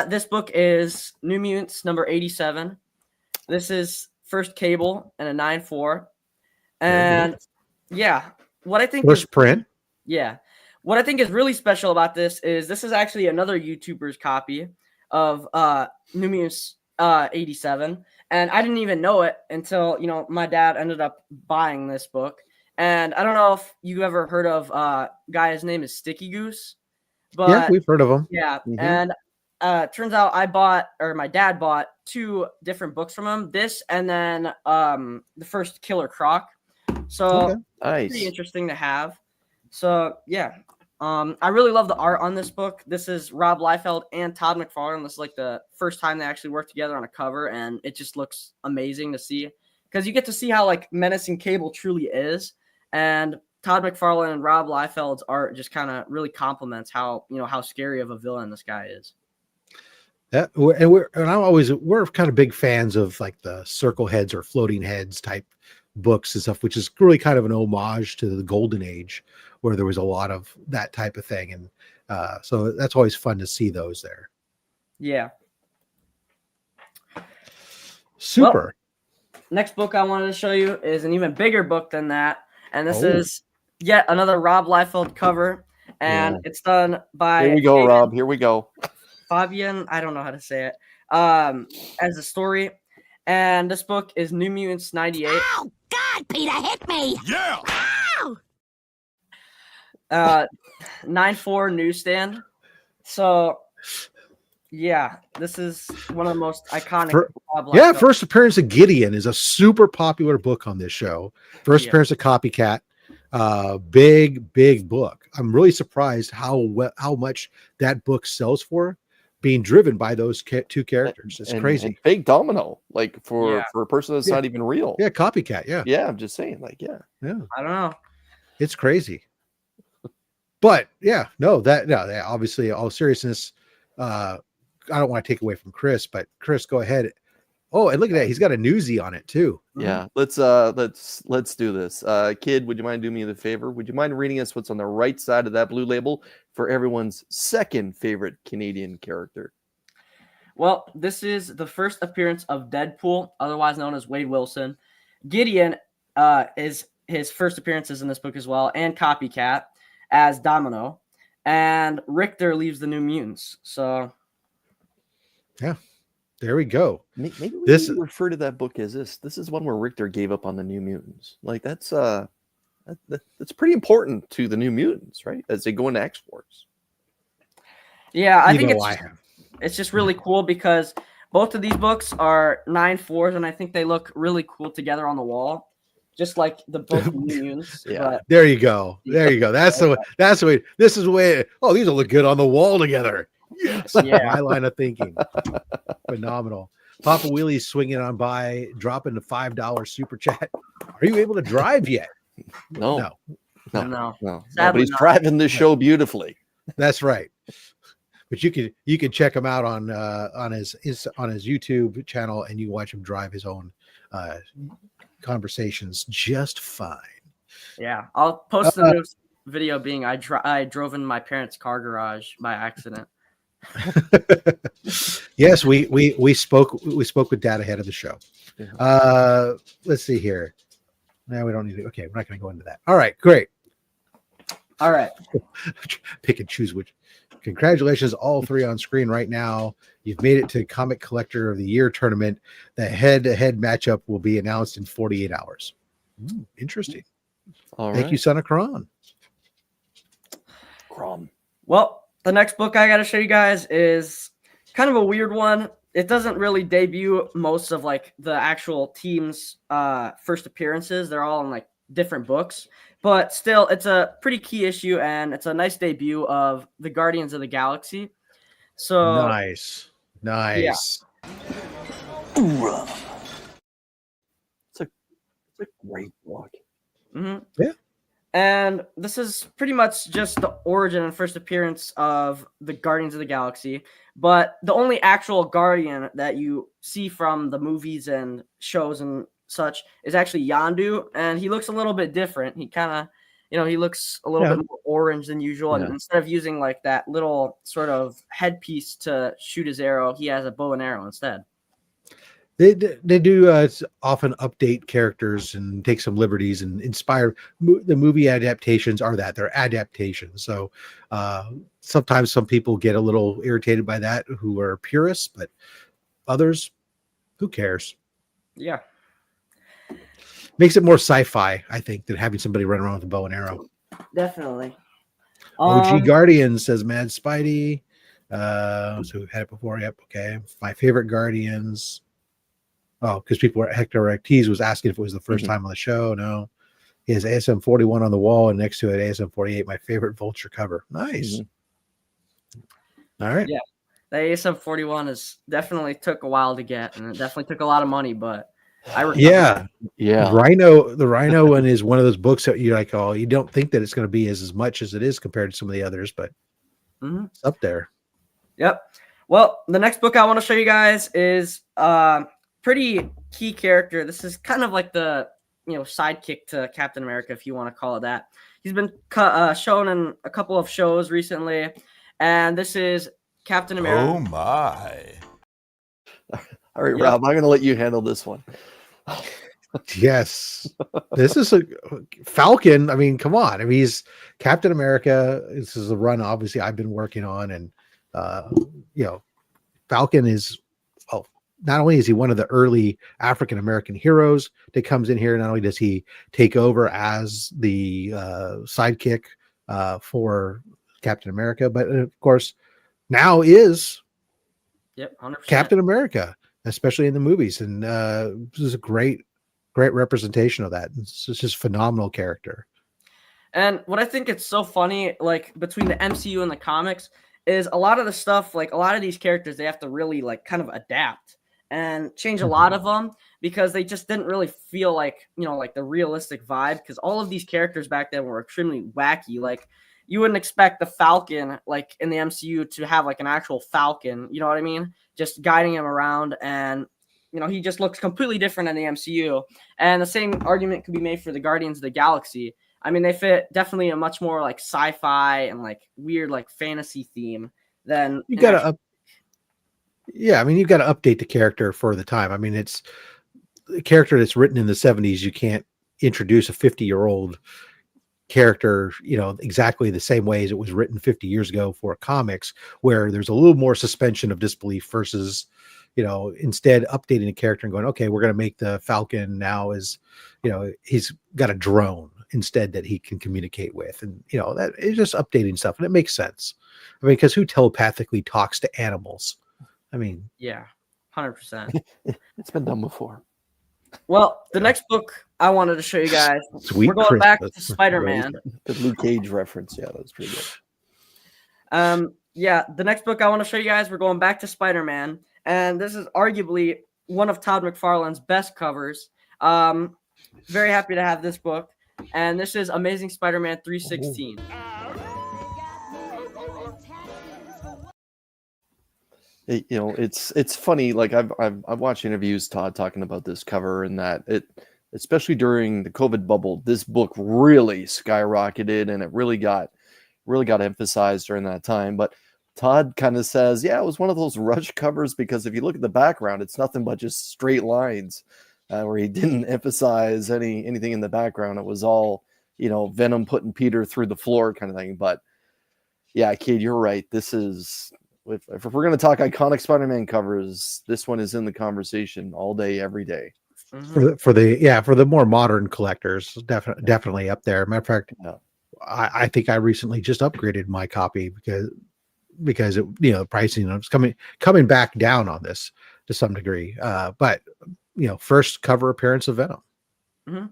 This book is New Mutants number 87. This is first Cable and a 9-4. And what I think first print. Yeah. What I think is really special about this is actually another YouTuber's copy of New Mutants 87. And I didn't even know it until, my dad ended up buying this book. And I don't know if you ever heard of guy, his name is Sticky Goose. But yeah, we've heard of him. Yeah. And turns out my dad bought two different books from him. This and then the first Killer Croc. So nice. Pretty interesting to have. So yeah. I really love the art on this book. This is Rob Liefeld and Todd McFarlane. This is like the first time they actually worked together on a cover, and it just looks amazing to see because you get to see how like menacing Cable truly is, and Todd McFarlane and Rob Liefeld's art just kind of really complements how scary of a villain this guy is. Yeah, we're kind of big fans of like the circle heads or floating heads type books and stuff, which is really kind of an homage to the Golden Age, where there was a lot of that type of thing, and so that's always fun to see those there. Yeah. Super. Well, next book I wanted to show you is an even bigger book than that, and this is yet another Rob Liefeld cover, and it's done by. Here we go, Rob. Here we go. Fabian, I don't know how to say it. As a story, and this book is New Mutants 98. Oh God, Peter hit me! Yeah. Ow! 9-4 newsstand. So, yeah, this is one of the most iconic. First appearance of Gideon is a super popular book on this show. First appearance of Copycat, big book. I'm really surprised how much that book sells for, being driven by those two characters. It's crazy. And fake Domino, like for a person that's not even real. Yeah, Copycat. Yeah, I'm just saying, like, yeah. I don't know. It's crazy. But obviously, all seriousness, I don't want to take away from Chris, but Chris, go ahead. Oh, and look at that. He's got a newsie on it too. Yeah, let's do this. Kid, would you mind doing me the favor? Would you mind reading us what's on the right side of that blue label for everyone's second favorite Canadian character? Well, this is the first appearance of Deadpool, otherwise known as Wade Wilson. Gideon is his first appearances in this book as well, and Copycat as Domino. And Richter leaves the New Mutants. So, yeah, there we go. Maybe we refer to that book as this. This is one where Richter gave up on the New Mutants. Like that's pretty important to the New Mutants, right? As they go into X-Force. Yeah, I think it's just really cool because both of these books are 9/4s, and I think they look really cool together on the wall, just like the both New Mutants. Yeah, there you go. There you go. That's the way. That's the way. This is the way. Oh, these will look good on the wall together. Yes, yeah. My line of thinking. Phenomenal. Papa Wheelie's swinging on by, dropping the $5 super chat. Are you able to drive yet? No. But he's driving this show beautifully. That's right. But you can check him out on his YouTube channel, and you watch him drive his own conversations just fine. Yeah, I'll post the new video being I drove in my parents' car garage by accident. Yes, we spoke with Dad ahead of the show. Let's see here. No, we don't need to. Okay, we're not going to go into that. All right, great. All right. Pick and choose which. Congratulations, all three on screen right now. You've made it to Comic Collector of the Year tournament. The head-to-head matchup will be announced in 48 hours. Interesting. Thank you, Son of Kron. Well, the next book I got to show you guys is kind of a weird one. It doesn't really debut most of like the actual team's first appearances. They're all in like different books, but still it's a pretty key issue, and it's a nice debut of the Guardians of the Galaxy. So nice. Yeah. It's a great book. Yeah. And this is pretty much just the origin and first appearance of the Guardians of the Galaxy. But the only actual Guardian that you see from the movies and shows and such is actually Yondu. And he looks a little bit different. He kind of, he looks a little bit more orange than usual. And instead of using like that little sort of headpiece to shoot his arrow, he has a bow and arrow instead. They do often update characters and take some liberties and inspire. The movie adaptations are that they're adaptations. So sometimes some people get a little irritated by that who are purists, but others, who cares? Yeah. Makes it more sci-fi, I think, than having somebody run around with a bow and arrow. Definitely. OG Guardian says Mad Spidey. So we've had it before. Yep. Okay. My favorite Guardians. Oh, because Hector Ortiz was asking if it was the first time on the show. No, he has ASM 41 on the wall, and next to it, ASM 48, my favorite Vulture cover. Nice. All right. Yeah, the ASM 41 definitely took a while to get, and it definitely took a lot of money, but I recovered. Yeah. The Rhino one is one of those books that you're like, oh, you don't think that it's going to be as much as it is compared to some of the others, but it's up there. Yep. Well, the next book I want to show you guys is pretty key character. This is kind of like the sidekick to Captain America, if you want to call it that. He's been shown in a couple of shows recently, and this is Captain America. Oh my! All right, Rob, I'm going to let you handle this one. Yes, this is a Falcon. I mean, come on. I mean, he's Captain America. This is a run, obviously, I've been working on, and Falcon is. Not only is he one of the early African American heroes that comes in here, not only does he take over as the sidekick for Captain America, but of course now is 100%. Captain America, especially in the movies. And this is a great representation of that. It's just phenomenal character. And what I think it's so funny, like between the MCU and the comics, is a lot of the stuff, like a lot of these characters, they have to really like kind of adapt and change a lot of them because they just didn't really feel like, like the realistic vibe, because all of these characters back then were extremely wacky. Like you wouldn't expect the Falcon, like in the MCU, to have like an actual Falcon, you know what I mean? Just guiding him around. And he just looks completely different in the MCU. And the same argument could be made for the Guardians of the Galaxy. I mean, they fit definitely a much more like sci-fi and like weird like fantasy theme than You got to yeah, I mean, you've got to update the character for the time. I mean, it's a character that's written in the 70s. You can't introduce a 50-year-old character, exactly the same way as it was written 50 years ago for comics, where there's a little more suspension of disbelief versus, instead updating a character and going, okay, we're going to make the Falcon now as, he's got a drone instead that he can communicate with. And, that is just updating stuff. And it makes sense. I mean, because who telepathically talks to animals? I mean, yeah, 100%. It's been done before. Well, the next book I wanted to show you guys, Sweet we're going back to Christmas. Spider-Man. The Luke Cage reference, yeah, that was pretty good. Yeah, the next book I want to show you guys, we're going back to Spider-Man, and this is arguably one of Todd McFarlane's best covers. Very happy to have this book, and this is Amazing Spider-Man 316. It's funny. Like I've watched interviews, Todd talking about this cover, and that especially during the COVID bubble, this book really skyrocketed, and it really got emphasized during that time. But Todd kind of says, yeah, it was one of those rush covers because if you look at the background, it's nothing but just straight lines, where he didn't emphasize anything in the background. It was all Venom putting Peter through the floor kind of thing. But yeah, kid, you're right. This is. If we're going to talk iconic Spider-Man covers, this one is in the conversation all day, every day. For the more modern collectors, definitely up there. Matter of fact, Yeah. I think I recently just upgraded my copy because it, pricing was coming back down on this to some degree. But first cover appearance of Venom. Mm-hmm.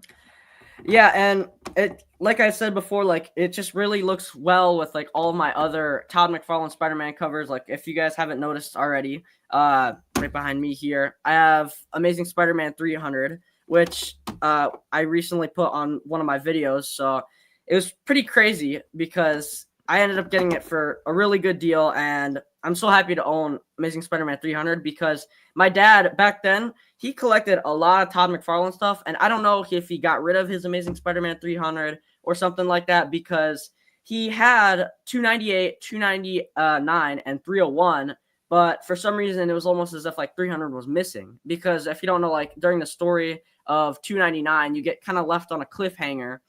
Yeah, and it, like I said before, like it just really looks well with like all of my other Todd McFarlane Spider-Man covers. Like if you guys haven't noticed already, right behind me here, I have Amazing Spider-Man 300, which I recently put on one of my videos. So it was pretty crazy because I ended up getting it for a really good deal, and I'm so happy to own Amazing Spider-Man 300 because my dad back then, he collected a lot of Todd McFarlane stuff, and I don't know if he got rid of his Amazing Spider-Man 300 or something like that because he had 298, 299, and 301, but for some reason it was almost as if like 300 was missing because if you don't know, like during the story of 299, you get kind of left on a cliffhanger,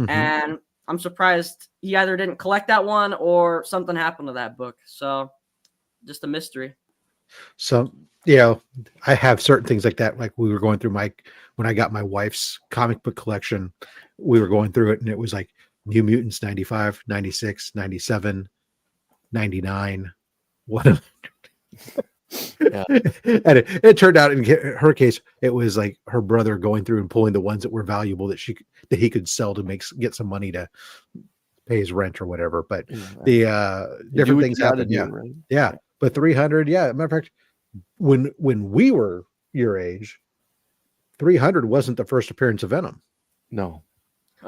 and I'm surprised he either didn't collect that one or something happened to that book. So just a mystery. So, I have certain things like that. Like we were going through when I got my wife's comic book collection, we were going through it and it was like New Mutants 95, 96, 97, 99. What? Yeah. And it turned out in her case, it was like her brother going through and pulling the ones that were valuable that he could sell to get some money to pay his rent or whatever. But the different things happen. Yeah. Right? Yeah. But 300, matter of fact, when we were your age, 300 wasn't the first appearance of Venom. No.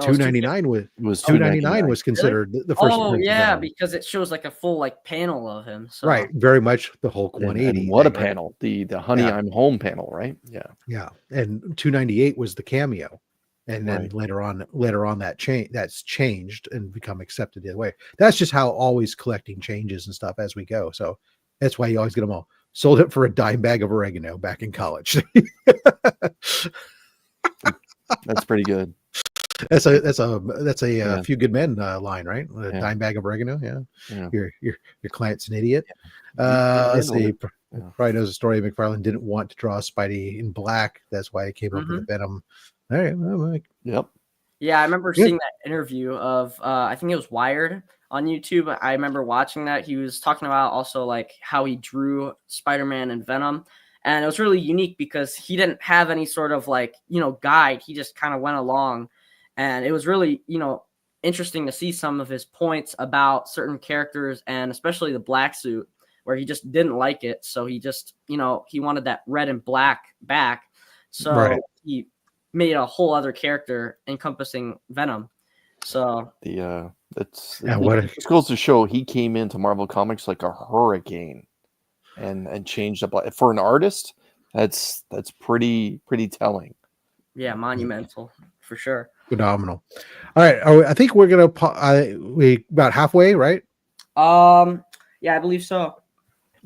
299 was 299 was considered the first. Oh yeah, because it shows like a full like panel of him. So. Right, very much the Hulk 180. And what a panel! The Honey I'm Home panel, right? Yeah, yeah. And 298 was the cameo, and then later on that's changed and become accepted the other way. That's just how always collecting changes and stuff as we go. So that's why you always get them all. Sold it for a dime bag of oregano back in college. That's pretty good. That's a Few Good Men line, right? A dime bag of oregano. Yeah. Your client's an idiot. Let's see. Probably knows the story. McFarlane didn't want to draw Spidey in black. That's why he came up with the Venom. All right. Yep. Yeah, I remember seeing that interview of I think it was Wired on YouTube. I remember watching that. He was talking about also like how he drew Spider-Man and Venom. And it was really unique because he didn't have any sort of like, guide. He just kind of went along. And it was really, interesting to see some of his points about certain characters and especially the black suit where he just didn't like it. So he just, he wanted that red and black back. So he made a whole other character encompassing Venom. So it goes to show he came into Marvel Comics like a hurricane and changed up for an artist. That's pretty telling. Yeah, monumental for sure. Phenomenal. All right, I think we're gonna we about halfway, right? Yeah, I believe so.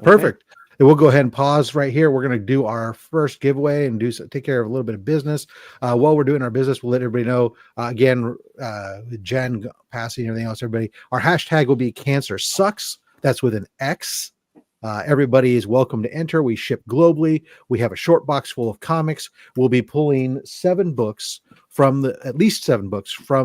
Perfect. And we'll go ahead and pause right here. We're going to do our first giveaway and take care of a little bit of business. While we're doing our business, we'll let everybody know again, with Jen passing and everything else. Everybody, our hashtag will be cancer sucks. That's with an X. Everybody is welcome to enter. We ship globally. We have a short box full of comics. We'll be pulling at least seven books from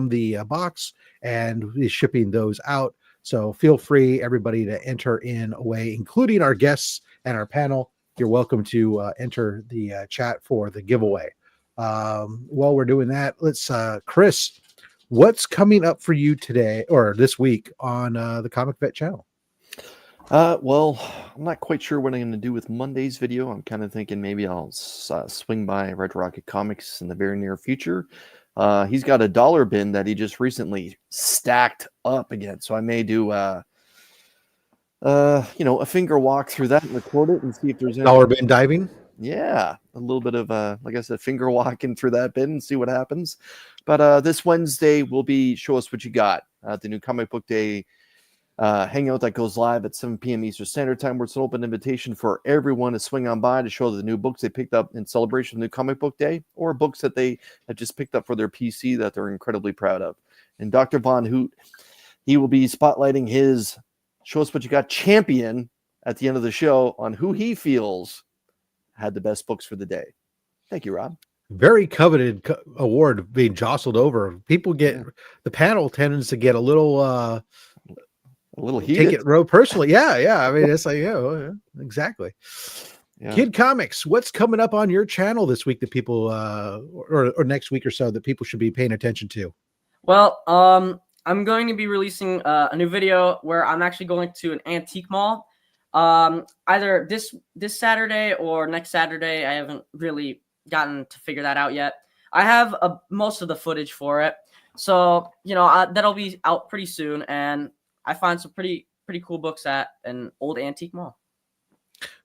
the box, and we'll be shipping those out. So feel free, everybody, to enter in a way, including our guests and our panel. You're welcome to enter the chat for the giveaway. While we're doing that, let's, Chris, what's coming up for you today or this week on the Comic Vet channel? Well, I'm not quite sure what I'm going to do with Monday's video. I'm kind of thinking maybe I'll swing by Red Rocket Comics in the very near future. He's got a dollar bin that he just recently stacked up again. So I may do, a finger walk through that and record it and see if there's any dollar bin diving. Yeah, a little bit of, like I said, finger walking through that bin and see what happens. But this Wednesday will be Show Us What You Got, the new Comic Book Day hangout that goes live at 7 p.m. Eastern Standard Time, where it's an open invitation for everyone to swing on by to show the new books they picked up in celebration of New Comic Book Day, or books that they have just picked up for their PC that they're incredibly proud of. And Dr. Von Hoot, he will be spotlighting his Show Us What You Got champion at the end of the show on who he feels had the best books for the day. Thank you, Rob. Very coveted award being jostled over. People get the panel tends to get a little heated. Take it real personally. Yeah. I mean, it's like, exactly. Yeah. Kid Comics, what's coming up on your channel this week that people or next week or so that people should be paying attention to? Well, I'm going to be releasing a new video where I'm actually going to an antique mall. Either this Saturday or next Saturday. I haven't really gotten to figure that out yet. I have most of the footage for it, so that'll be out pretty soon. And I find some pretty cool books at an old antique mall.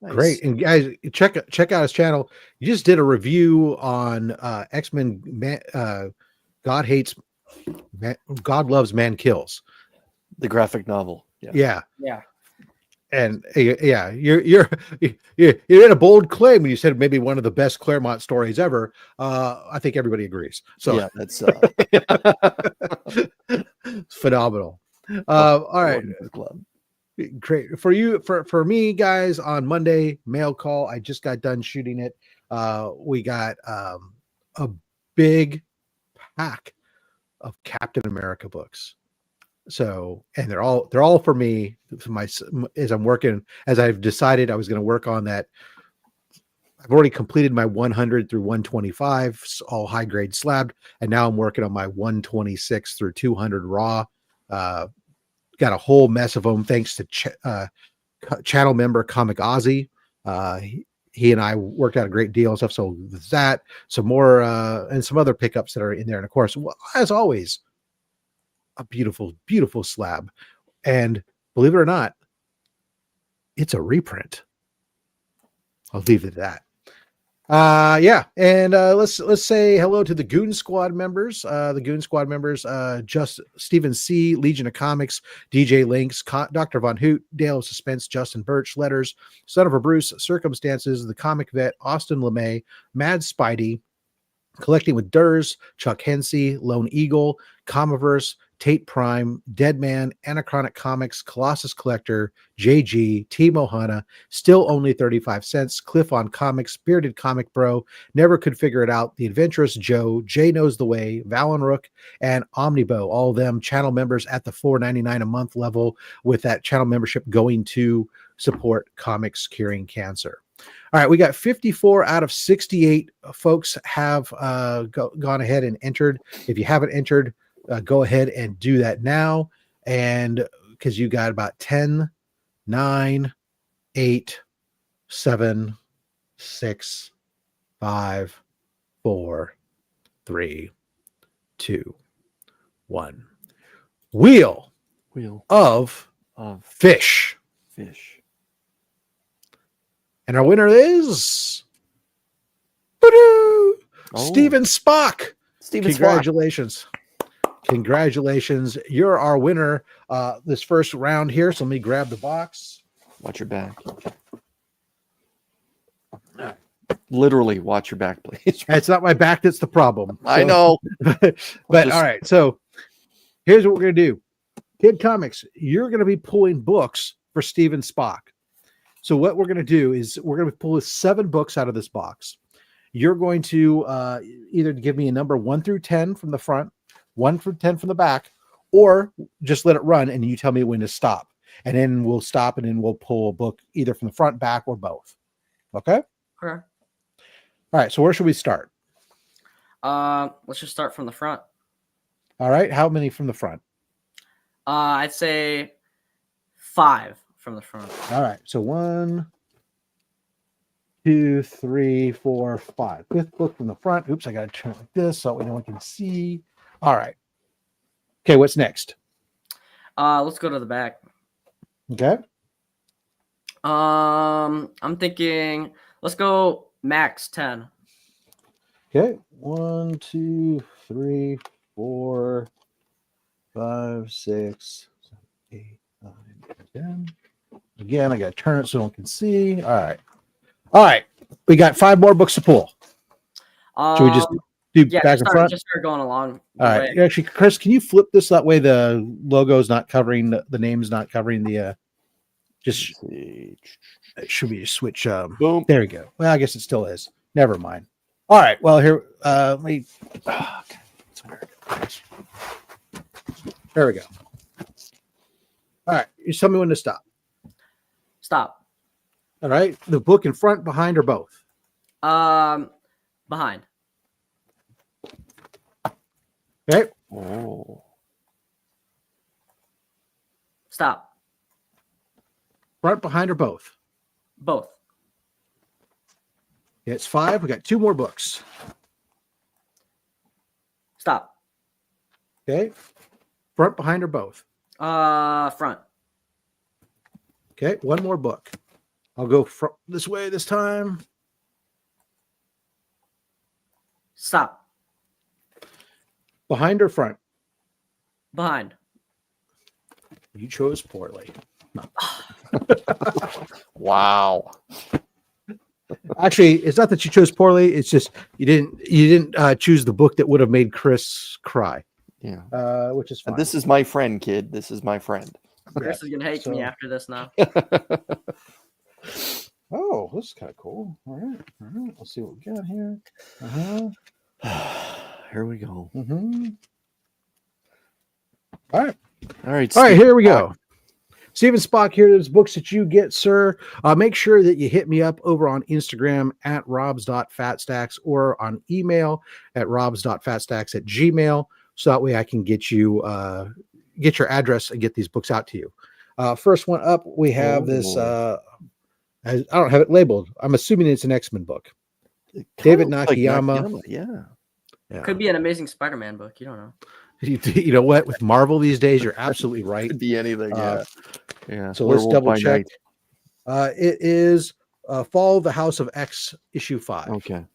Nice. Great. And guys, check out his channel. You just did a review on X-Men God Loves, Man Kills. The graphic novel. Yeah. And you're in a bold claim when you said maybe one of the best Claremont stories ever. I think everybody agrees. So yeah, that's phenomenal. All right. Great for you. For me, guys, on Monday, mail call. I just got done shooting it. We got a big pack of Captain America books. So, and they're all for me. As I've decided I was going to work on that. I've already completed my 100 through 125, all high grade slabbed, and now I'm working on my 126 through 200 raw. Got a whole mess of them thanks to channel member Comic Ozzy. He and I worked out a great deal and stuff. So with that, some more and some other pickups that are in there, and of course, as always, a beautiful, beautiful slab. And believe it or not, it's a reprint. I'll leave it at that. And let's say hello to the Goon Squad members. Just Stephen C, Legion of Comics, DJ Links, Dr. Von Hoot, Dale of Suspense, Justin Birch, Letters, Son of a Bruce, Circumstances, The Comic Vet, Austin LeMay, Mad Spidey, Collecting with Durs, Chuck Hensey, Lone Eagle, Comiverse, Tate Prime, Deadman, Anachronic Comics, Colossus Collector, JG, T Mohana, Still Only 35 Cents, Cliff on Comics, Bearded Comic Bro, Never Could Figure It Out, The Adventurous Joe, Jay Knows the Way, Valen Rook, and Omnibo, all of them channel members at the $4.99 a month level, with that channel membership going to support comics curing cancer. All right, we got 54 out of 68 folks have gone ahead and entered. If you haven't entered, go ahead and do that now. And because you got about 10, 9, 8, 7, 6, 5, 4, 3, 2, 1. Wheel of Fish. Fish. And our winner is Steven Spock. Steven Spock. Congratulations. Congratulations. You're our winner this first round here. So let me grab the box. Watch your back. Literally, watch your back, please. It's not my back that's the problem. I know. But all right. So here's what we're going to do. Kid Comics, you're going to be pulling books for Steven Spock. So what we're going to do is we're going to pull 7 books out of this box. You're going to either give me a number 1 through 10 from the front, 1 through 10 from the back, or just let it run and you tell me when to stop. And then we'll stop and then we'll pull a book either from the front, back, or both. Okay? Okay. All right. So where should we start? Let's just start from the front. All right. How many from the front? I'd say 5 from the front. All right. So 1, 2, 3, 4, 5. 5th book from the front. Oops, I got to turn it like this so no one can see. All right. Okay, what's next? Let's go to the back. Okay. I'm thinking let's go max 10. Okay. 1, 2, 3, 4, 5, 6, 7, 8, 9, 10. Again, I got to turn it so no one can see. All right. All right. We got 5 more books to pull. Should we just do back and front? Just start going along. All right. Actually, Chris, can you flip this that way the logo's not covering the name's not covering the just it should be a switch. Boom. There we go. Well, I guess it still is. Never mind. All right. Well, here let me there we go. All right. You tell me when to stop. Stop. All right. The book in front, behind, or both? Behind. Okay. Oh. Stop. Front, behind, or both? Both. Yeah, it's 5. We got 2 more books. Stop. Okay. Front, behind, or both? Front. Okay. 1 more book. I'll go this way this time. Stop. Behind or front? Behind. You chose poorly. No. Wow. Actually, it's not that you chose poorly. It's just you didn't choose the book that would have made Chris cry. Yeah. Which is fine. This is my friend, kid. This is my friend. Chris is gonna hate me after this now. Oh, this is kind of cool. All right. Let's see what we got here. Here we go. Mm-hmm. All right. All right. All right. Here we go. Steven Spock here. There's books that you get, sir. Make sure that you hit me up over on Instagram at robs.fatstacks or on email at robs.fatstacks@gmail. So that way I can get you get your address and get these books out to you. First one up, we have this. I don't have it labeled. I'm assuming it's an X-Men book. David Nakayama. Yeah. Could be an Amazing Spider-Man book. You don't know. You know what? With Marvel these days, you're absolutely right. Could be anything. Yeah. So let's double check. It is Fall of the House of X issue 5. Okay.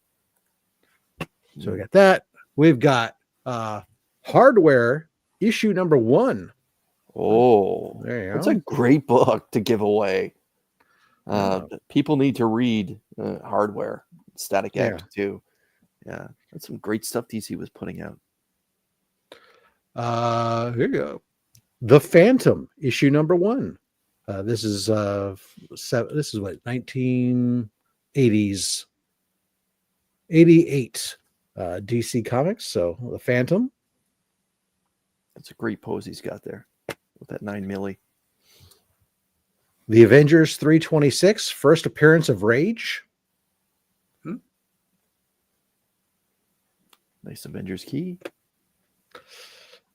So we got that. We've got Hardware issue number 1. Oh, there you go. It's a great book to give away. People need to read Hardware, Static X too. Yeah, that's some great stuff DC was putting out. Here you go. The Phantom issue number 1. This is what 1980s 88 DC Comics. So The Phantom. That's a great pose he's got there with that 9 milli. The Avengers 326, first appearance of Rage. Nice Avengers key.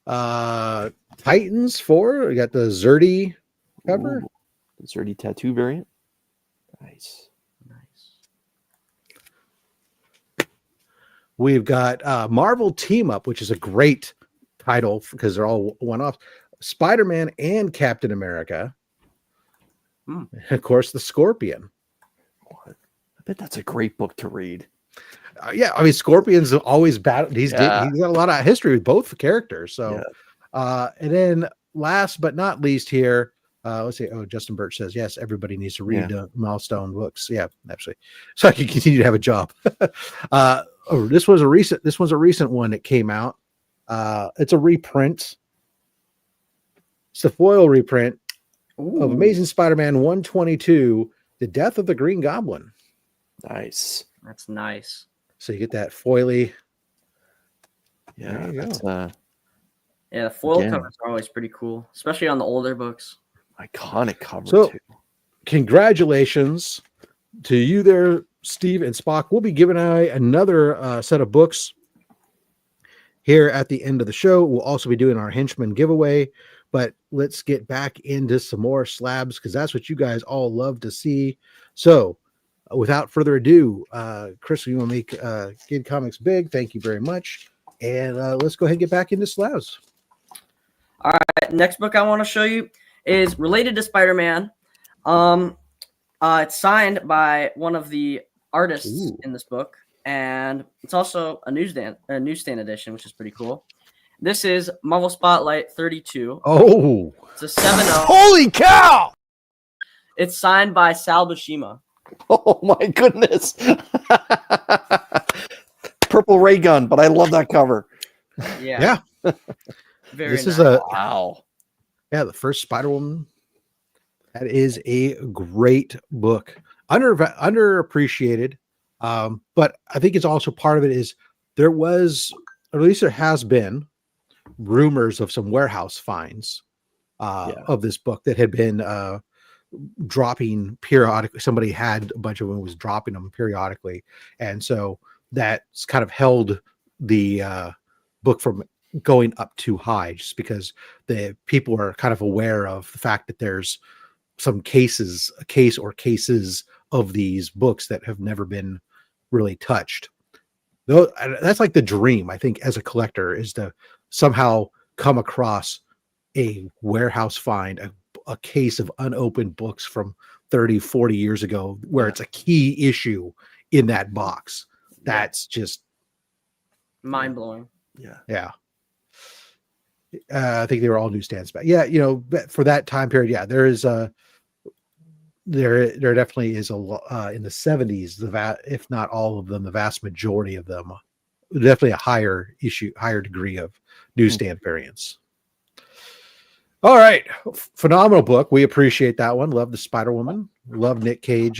Titans 4. We got the Zerdy cover. Ooh, the Zerdy tattoo variant. Nice. We've got Marvel Team Up, which is a great title because they're all one-offs. Spider-Man and Captain America. And of course, the Scorpion. I bet that's a great book to read. Yeah, I mean, Scorpion's always battled. He's got a lot of history with both characters. So, and then last but not least here, let's see. Oh, Justin Birch says yes. Everybody needs to read Milestone books. Yeah, absolutely. So I can continue to have a job. This was a recent one that came out. It's a reprint. It's a foil reprint of Amazing Spider-Man 122, The Death of the Green Goblin. Nice. That's nice. So you get that foily. Yeah, that's yeah, the foil covers are always pretty cool, especially on the older books. Iconic cover so, too. Congratulations to you there, Steve and Spock. We'll be giving away another set of books here at the end of the show. We'll also be doing our henchman giveaway, but let's get back into some more slabs because that's what you guys all love to see. So without further ado, Chris, you want to make Kid Comics big? Thank you very much. And let's go ahead and get back into slabs. All right, next book I want to show you is related to Spider-Man. It's signed by one of the artists in this book, and it's also a newsstand edition, which is pretty cool. This is Marvel Spotlight 32. Oh, it's a 7-0. Holy cow! It's signed by Sal Buscema. Oh my goodness! Purple ray gun, but I love that cover. Yeah. Very this nice. Is a wow. Yeah, the first Spider-Woman. That is a great book. Underappreciated. But I think it's also part of it is there was, or at least there has been, rumors of some warehouse finds of this book that had been dropping periodically. Somebody had a bunch of them, was dropping them periodically. And so that's kind of held the book from going up too high, just because the people are kind of aware of the fact that there's some cases of these books that have never been really touched. Though that's like the dream, I think, as a collector, is to somehow come across a warehouse find, a case of unopened books from 30, 40 years ago, where it's a key issue in that box. That's just mind-blowing. Yeah. I think they were all newsstands back. Yeah, for that time period, there is there definitely is a in the 70s, if not all of them, the vast majority of them, definitely a higher degree of newsstand variants. All right, phenomenal book. We appreciate that one. Love the Spider-Woman. Love Nick Fury.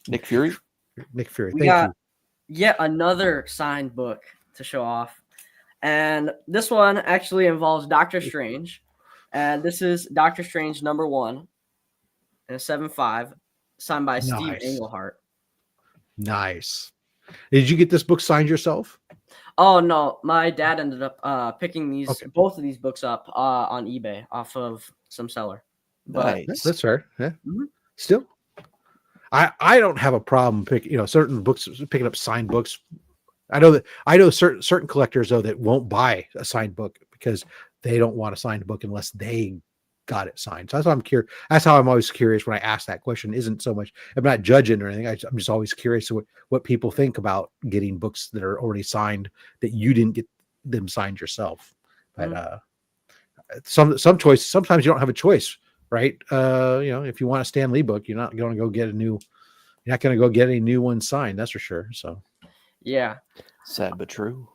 Nick Fury. Thank you. Yet another signed book to show off. And this one actually involves Doctor Strange. And this is Doctor Strange #1 in a 7.5, signed by Steve Englehart. Nice. Did you get this book signed yourself? Oh, no. My dad ended up picking both of these books up on eBay off of some seller. But nice. That's fair. Yeah. Mm-hmm. Still, I don't have a problem picking up signed books. I know certain collectors though that won't buy a signed book because they don't want a signed book unless they got it signed. So that's why I'm curious. That's how I'm always curious when I ask that question. Isn't so much, I'm not judging or anything. I'm just always curious what people think about getting books that are already signed that you didn't get them signed yourself. But some choice. Sometimes you don't have a choice, right? If you want a Stan Lee book, you're not going to go get any new one signed. That's for sure. So. Yeah. Sad but true.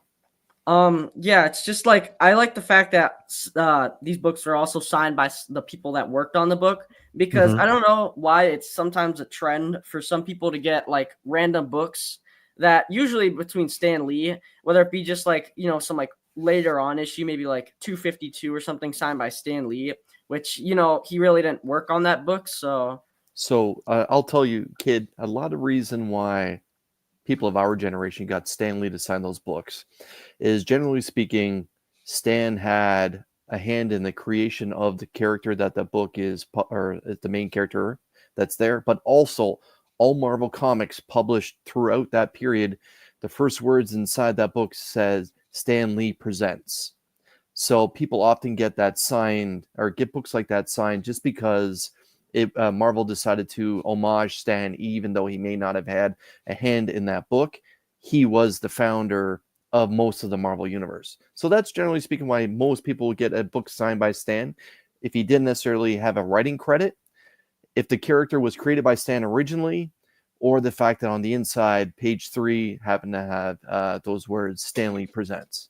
Yeah, it's just like I like the fact that these books are also signed by the people that worked on the book, because I don't know why it's sometimes a trend for some people to get like random books that usually between Stan Lee, whether it be just like, some like later on issue, maybe like 252 or something signed by Stan Lee, which, he really didn't work on that book. So I'll tell you, kid, a lot of reason why people of our generation got Stan Lee to sign those books is, generally speaking, Stan had a hand in the creation of the character that the book is, or the main character that's there, but also all Marvel comics published throughout that period, the first words inside that book says Stan Lee presents. So people often get that signed, or get books like that signed, just because Marvel decided to homage Stan, even though he may not have had a hand in that book. He was the founder of most of the Marvel universe. So that's generally speaking why most people would get a book signed by Stan. If he didn't necessarily have a writing credit, if the character was created by Stan originally, or the fact that on the inside, page 3 happened to have those words "Stanley presents."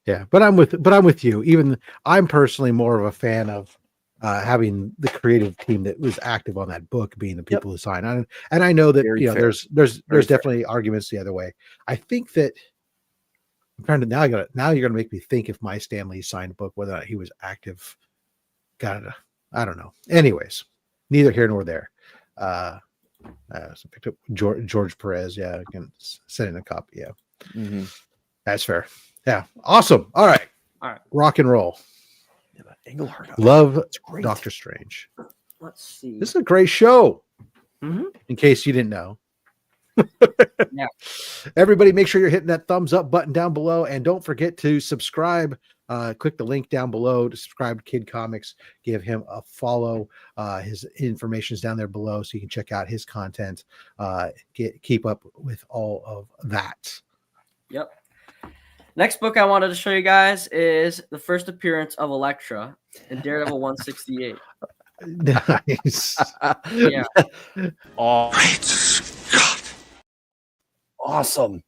Yeah, but I'm with you. Even I'm personally more of a fan of having the creative team that was active on that book being the people who sign on. And I know that Very fair. there's Very definitely arguments the other way. I think that I'm trying to now you're gonna make me think if my Stan Lee signed book whether or not he was active. I don't know. Anyways, neither here nor there. So picked up George Perez. Yeah, I can send in a copy. Yeah, that's fair. Yeah, awesome. All right, rock and roll. Yeah, Englehart. Love Doctor Strange. Let's see. This is a great show. Mm-hmm. In case you didn't know. Yeah. Everybody, make sure you're hitting that thumbs up button down below, and don't forget to subscribe. Click the link down below to subscribe to Kid Comics. Give him a follow. His information is down there below, so you can check out his content. Keep up with all of that. Yep. Next book I wanted to show you guys is the first appearance of Elektra in Daredevil 168. Nice. Yeah. Oh, great Scott. Awesome.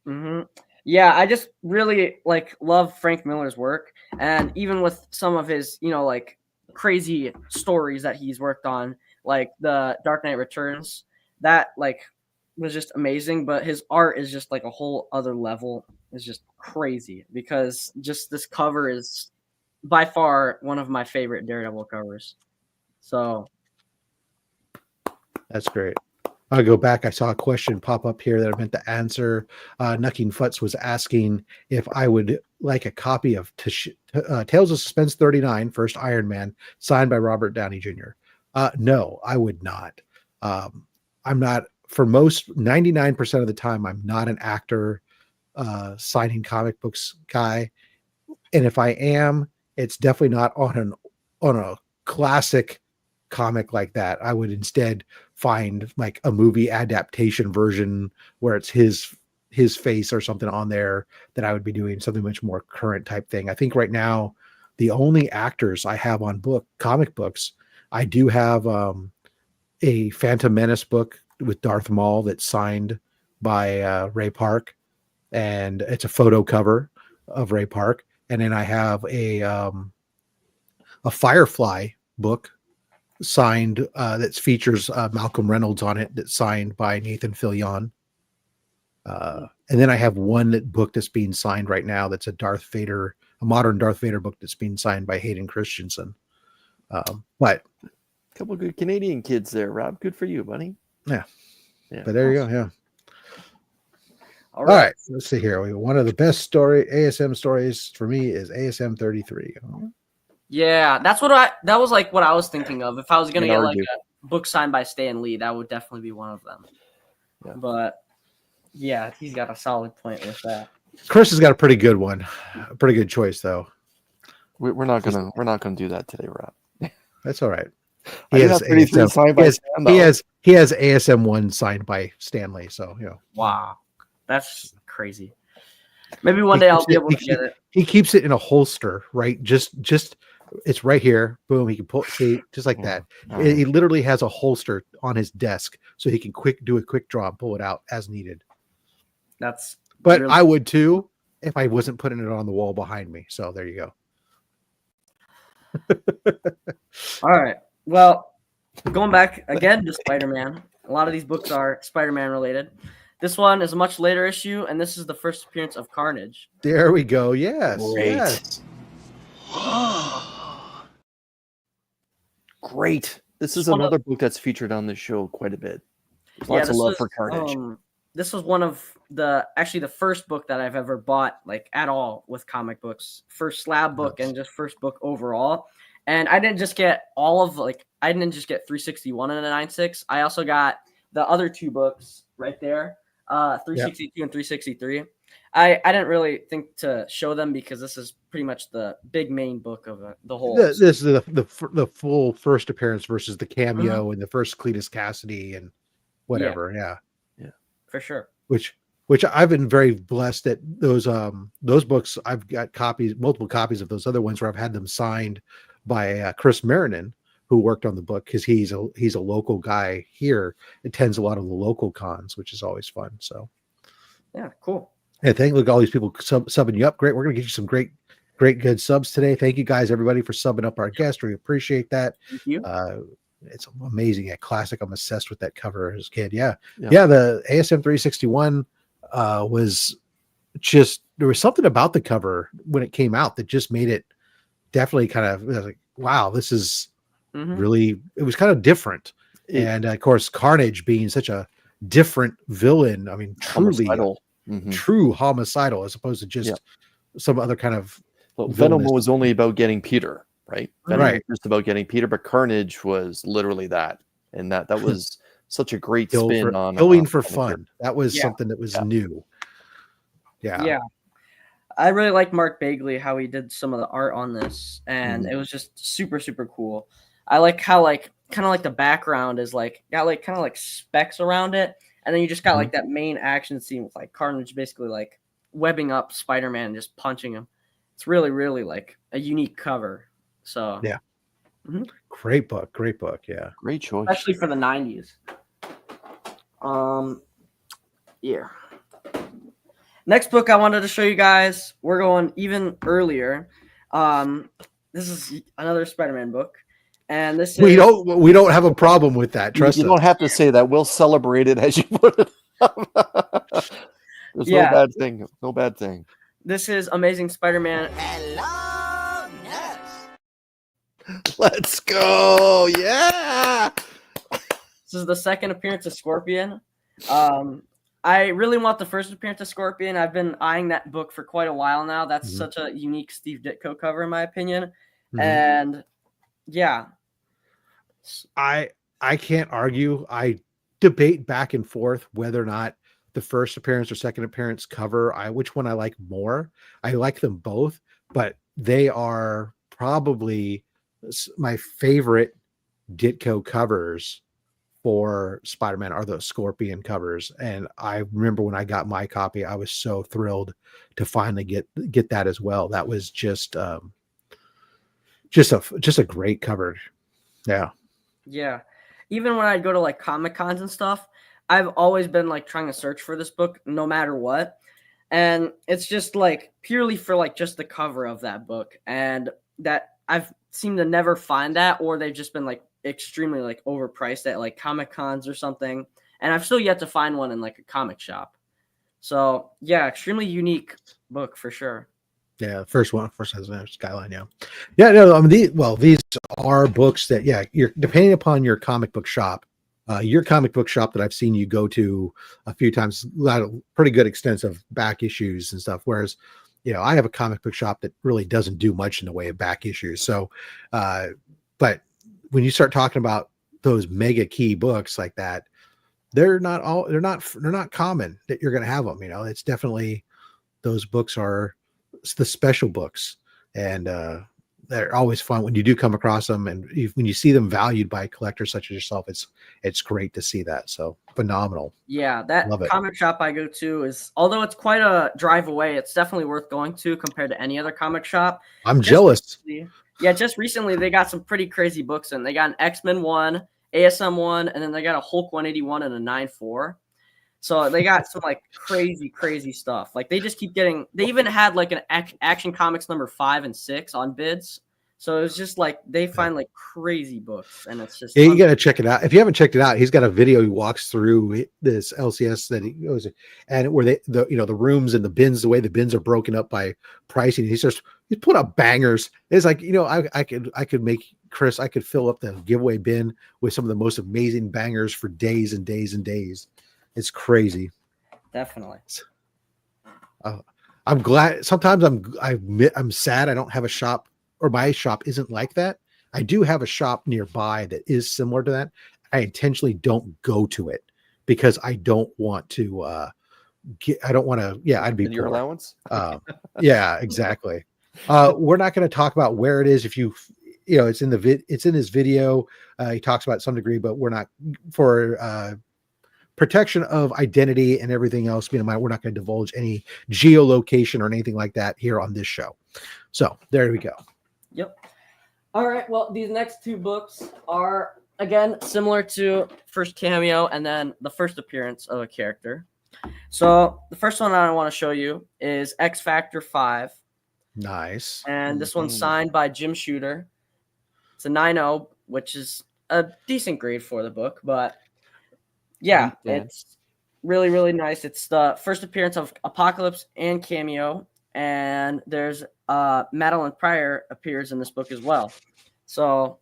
Mm-hmm. Yeah, I just really love Frank Miller's work, and even with some of his, crazy stories that he's worked on, like the Dark Knight Returns, that was just amazing. But his art is just a whole other level. It's just crazy because just this cover is by far one of my favorite Daredevil covers. So that's great. I'll go back. I saw a question pop up here that I meant to answer. Nucking Futz was asking if I would like a copy of Tales of Suspense 39, First Iron Man, signed by Robert Downey Jr. No, I would not. I'm not, for most 99% of the time, I'm not an actor signing comic books guy. And if I am, it's definitely not on a classic comic like that. I would instead find like a movie adaptation version where it's his face or something on there that I would be doing something much more current type thing. I think right now the only actors I have on comic books, I do have a Phantom Menace book with Darth Maul that's signed by Ray Park, and it's a photo cover of Ray Park. And then I have a Firefly book signed that features Malcolm Reynolds on it, that's signed by Nathan Fillion. And then I have one book that's being signed right now that's a modern Darth Vader book that's being signed by Hayden Christensen. But a couple of good Canadian kids there, Rob. Good for you, buddy. Yeah. But there you go. Yeah. All right. Let's see here. One of the best ASM stories for me is ASM 33. Yeah, that was what I was thinking of. If I was gonna get a book signed by Stan Lee, that would definitely be one of them. Yeah. But yeah, he's got a solid point with that. Chris has got a pretty good one, a pretty good choice though. We're not gonna do that today, Rob. That's all right. He has ASM 1 signed by Stan Lee. So Wow, that's crazy. Maybe one day I'll be able to get it. He keeps it in a holster, right? Just it's right here. Boom. He can see just like that. He literally has a holster on his desk so he can do a quick draw and pull it out as needed. But really I would too if I wasn't putting it on the wall behind me. So there you go. All right. Well, going back again to Spider-Man. A lot of these books are Spider-Man related. This one is a much later issue, and this is the first appearance of Carnage. There we go. Yes. Great. Yes. Great. This is another book that's featured on this show quite a bit. Lots of love for Carnage. This was one of the first book that I've ever bought at all with comic books. First slab book and just first book overall. And I didn't just get I didn't just get 361 and a 9.6. I also got the other two books right there. 362 and 363. I didn't really think to show them because this is pretty much the big main book of the whole. This is the full first appearance versus the cameo and the first Cletus Cassidy and whatever. Yeah, for sure. Which I've been very blessed that those books, I've got multiple copies of those other ones where I've had them signed by Chris Marinan, who worked on the book, because he's a local guy here. Attends a lot of the local cons, which is always fun. So yeah, cool. And look at all these people subbing you up. Great. We're going to get you some great, good subs today. Thank you guys, everybody, for subbing up our guest. We appreciate that. Thank you. It's amazing. A classic. I'm obsessed with that cover as a kid. Yeah. The ASM 361 was just, there was something about the cover when it came out that just made it definitely kind of like, wow, this is really, it was kind of different. And of course, Carnage being such a different villain. I mean, truly true homicidal as opposed to just some other kind of. Well, Venom was only about getting Peter, right? Venom Right. was just about getting Peter, but Carnage was literally that, and that was such a great spin on killing for fun. That was something that was new. Yeah. I really like Mark Bagley, how he did some of the art on this, and it was just super, super cool. I like how kind of like the background is got kind of like specks around it, and then you just got like that main action scene with like Carnage basically like webbing up Spider-Man and just punching him. It's really, really like a unique cover. So yeah, great book. Yeah, great choice, especially for the 90s. Yeah. Next book I wanted to show you guys. We're going even earlier. This is another Spider-Man book, and this we don't have a problem with that. Trust us. You don't have to say that. We'll celebrate it as you put it up. There's no bad thing. No bad thing. This is Amazing Spider-Man. Hello, nurse. Let's go. Yeah. This is the second appearance of Scorpion. I really want the first appearance of Scorpion. I've been eyeing that book for quite a while now. That's such a unique Steve Ditko cover, in my opinion. And yeah, I can't argue. I debate back and forth whether or not the first appearance or second appearance cover, which one I like more. I like them both, but they are probably my favorite Ditko covers for Spider-Man are the Scorpion covers. And I remember when I got my copy, I was so thrilled to finally get that as well. That was just a great cover. Yeah. Yeah. Even when I go to like Comic Cons and stuff, I've always been like trying to search for this book no matter what. And it's just like purely for like just the cover of that book. And that I've seemed to never find that, or they've just been like extremely like overpriced at like Comic Cons or something. And I've still yet to find one in like a comic shop. So yeah, extremely unique book for sure. Yeah, first has a Skyline. Yeah. No, I mean, these are books that you're depending upon your comic book shop. Your comic book shop that I've seen you go to a few times, pretty good extensive back issues and stuff. Whereas, I have a comic book shop that really doesn't do much in the way of back issues. So, but when you start talking about those mega key books like that, they're not common that you're going to have them. It's definitely, those books are the special books, and they're always fun when you do come across them, and when you see them valued by collectors such as yourself, it's great to see that. So phenomenal. Yeah, that comic shop I go to is, although it's quite a drive away, it's definitely worth going to compared to any other comic shop. I'm jealous. Just recently they got some pretty crazy books in. They got an X-Men 1, ASM 1, and then they got a Hulk 181 and a 9-4. So they got some like crazy stuff. Like they just keep getting. They even had like an Action Comics number 5 and 6 on bids. So it was just like they find like crazy books, and it's just you got to check it out. If you haven't checked it out, he's got a video. He walks through this LCS that he goes, and where the rooms and the bins, the way the bins are broken up by pricing. He's put up bangers. It's like I could make Chris. I could fill up the giveaway bin with some of the most amazing bangers for days and days and days. It's crazy. Definitely. I'm glad. Sometimes I'm sad I don't have a shop, or my shop isn't like that. I do have a shop nearby that is similar to that. I intentionally don't go to it because I don't want to I don't want to. Yeah, I'd be In your poor. allowance. Yeah, exactly. We're not going to talk about where it is. If you know, it's in it's in his video. He talks about it some degree, but we're not for protection of identity and everything else. Being in mind, we're not going to divulge any geolocation or anything like that here on this show. So there we go. Yep. All right. Well, these next two books are again similar to first cameo and then the first appearance of a character. So the first one I want to show you is X Factor 5. Nice. And this one's signed by Jim Shooter. It's a 9.0, which is a decent grade for the book, but yeah, it's really, really nice. It's the first appearance of Apocalypse and Cameo, and there's Madeline Pryor appears in this book as well. So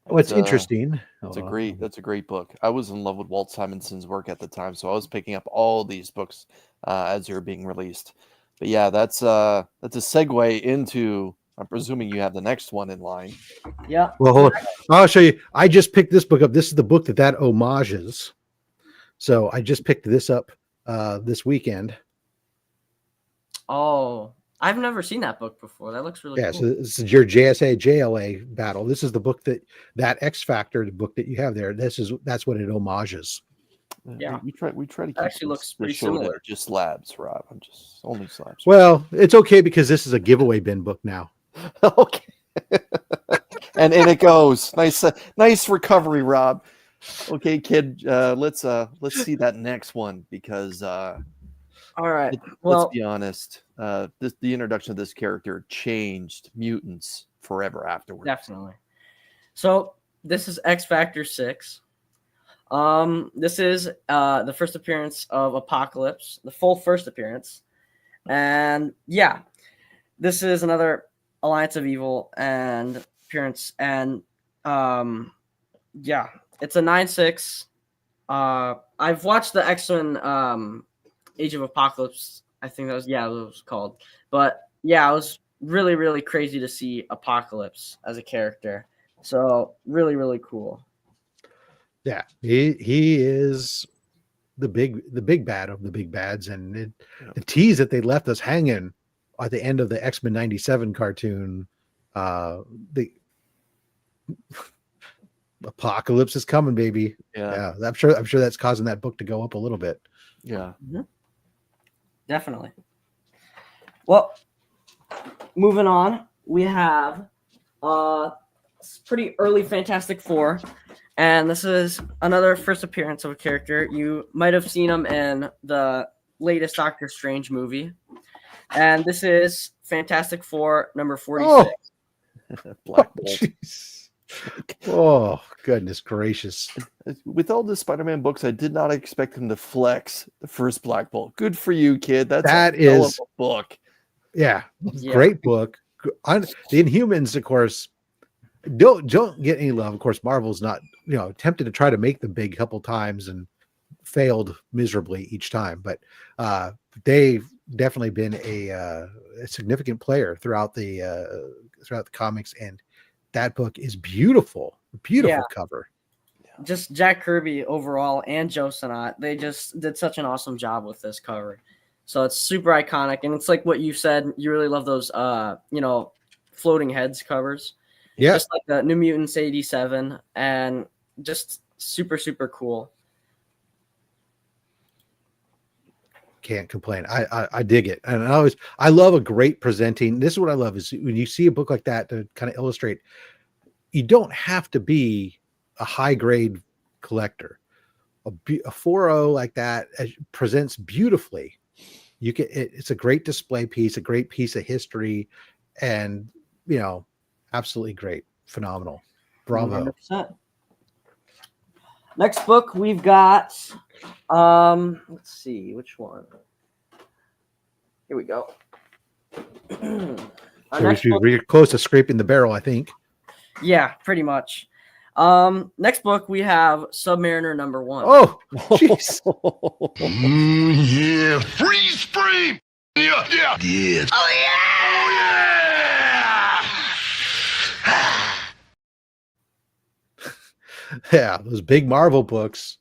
what's interesting. That's a great book. I was in love with Walt Simonson's work at the time, so I was picking up all these books as they were being released. But yeah, that's a segue into. I'm presuming you have the next one in line. Yeah. Well, hold on. I'll show you. I just picked this book up. This is the book that homages. So I just picked this up this weekend. Oh, I've never seen that book before. That looks really cool. So this is your JSA JLA battle. This is the book that X Factor, the book that you have there. That's what it homages. Yeah, we try to keep actually looks pretty similar. Just slabs, Rob. I'm just only slabs. Well, it's okay because this is a giveaway bin book now. Okay. and it goes nice recovery, Rob. Okay, kid. Let's see that next one because all right. Well, let's be honest. The introduction of this character changed mutants forever afterwards. Definitely. So this is X Factor 6. This is the first appearance of Apocalypse, the full first appearance. And yeah, this is another Alliance of Evil and appearance. And yeah, it's a 9.6. I've watched the X-Men Age of Apocalypse. I think that was what it was called. But yeah, it was really, really crazy to see Apocalypse as a character. So really, really cool. Yeah, he is the big bad of the big bads, and the tease that they left us hanging at the end of the X-Men 97 cartoon, the Apocalypse is coming, baby. Yeah, I'm sure that's causing that book to go up a little bit. Yeah, definitely. Well, moving on, we have pretty early Fantastic Four. And this is another first appearance of a character. You might have seen him in the latest Doctor Strange movie. And this is Fantastic Four number 46. Black Bolt. Oh, goodness gracious. With all the Spider-Man books, I did not expect him to flex the first Black Bolt. Good for you, kid. That is a book. Yeah, great book. The Inhumans, of course, don't get any love. Of course, Marvel's not, attempted to try to make them big a couple times and failed miserably each time. But they've definitely been a significant player throughout the comics, and that book is beautiful cover. Just Jack Kirby overall and Joe Sinnott, they just did such an awesome job with this cover. So it's super iconic, and it's like what you said. You really love those, floating heads covers. Yeah, just like the New Mutants 87, and just super, super cool. Can't complain. I dig it, and I love a great presenting. This is what I love is when you see a book like that to kind of illustrate. You don't have to be a high grade collector. A 4.0 like that presents beautifully. It's a great display piece, a great piece of history, and absolutely great, phenomenal, bravo. 100%. Next book we've got, let's see which one. Here we go. We're close to scraping the barrel, I think. Yeah, pretty much. Next book we have Submariner number 1. Oh, jeez. Yeah, freeze frame. Yeah. Oh yeah. Oh yeah. Yeah, those big Marvel books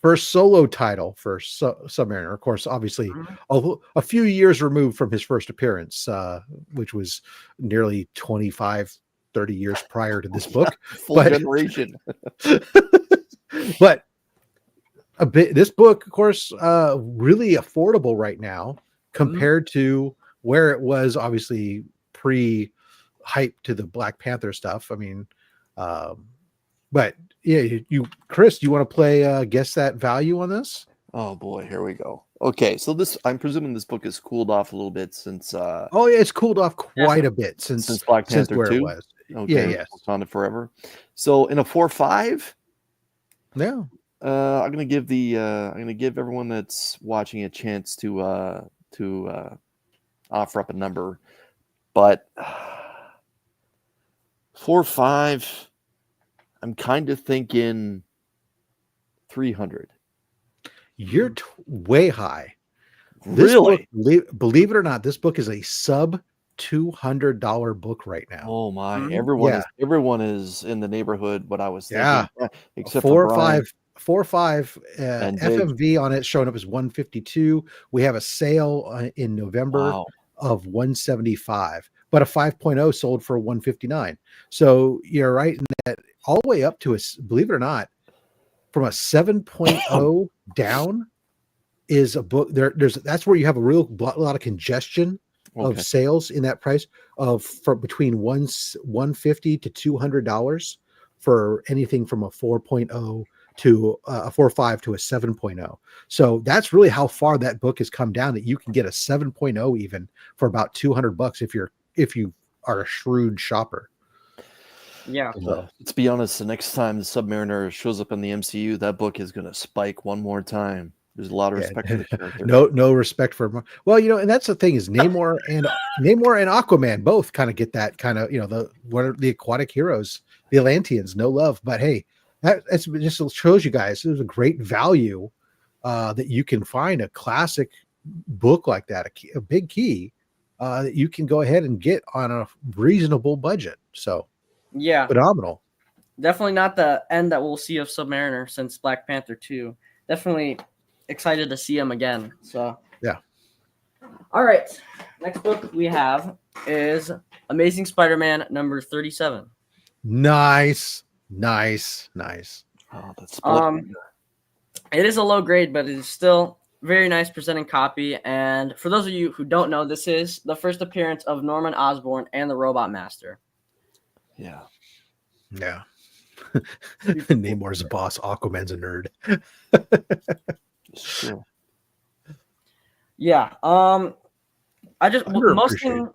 first solo title for Submariner. Of course, obviously, a few years removed from his first appearance, which was nearly 25, 30 years prior to this book. Full generation. But this book, of course, really affordable right now compared to where it was, obviously, pre-hype to the Black Panther stuff. I mean, but yeah, Chris, do you want to play guess that value on this? Oh boy, here we go. Okay, so I'm presuming this book has cooled off a little bit since Oh yeah, it's cooled off quite a bit since Black Panther where 2. It was. Okay, yeah, on it forever. So in a 4.5, yeah, I'm gonna give everyone that's watching a chance to offer up a number, but 4.5. I'm kind of thinking 300. You're way high. Really? Book, believe it or not, this book is a sub $200 book right now. Oh my! Everyone is in the neighborhood. What I was thinking, except 4 for or Brian. 5 FMV on it showing up as 152. We have a sale in November of 175, but a 5.0 sold for 159. So you're right in that, all the way up to believe it or not, from a 7.0 down is a book that's where you have a lot of congestion of sales in that price from between $150 to $200 for anything from a 4.0 to a 4.5 to a 7.0. So that's really how far that book has come down, that you can get a 7.0 even for about $200 if you are a shrewd shopper. Yeah. Let's be honest, the next time the Submariner shows up in the MCU, that book is going to spike one more time. There's a lot of respect for the character. No respect for, well, and that's the thing is Namor and Aquaman both kind of get that kind of, the aquatic heroes, the Atlanteans, no love. But hey, that's just shows you guys there's a great value that you can find a classic book like that, a big key that you can go ahead and get on a reasonable budget. So yeah, phenomenal. Definitely not the end that we'll see of Submariner since Black Panther 2. Definitely excited to see him again. So yeah. All right. Next book we have is Amazing Spider-Man number 37. Nice. Oh, that's it is a low grade, but it is still very nice presenting copy. And for those of you who don't know, this is the first appearance of Norman Osborn and the Robot Master. Yeah. Namor's a boss. Aquaman's a nerd. Sure. Yeah. I just most thing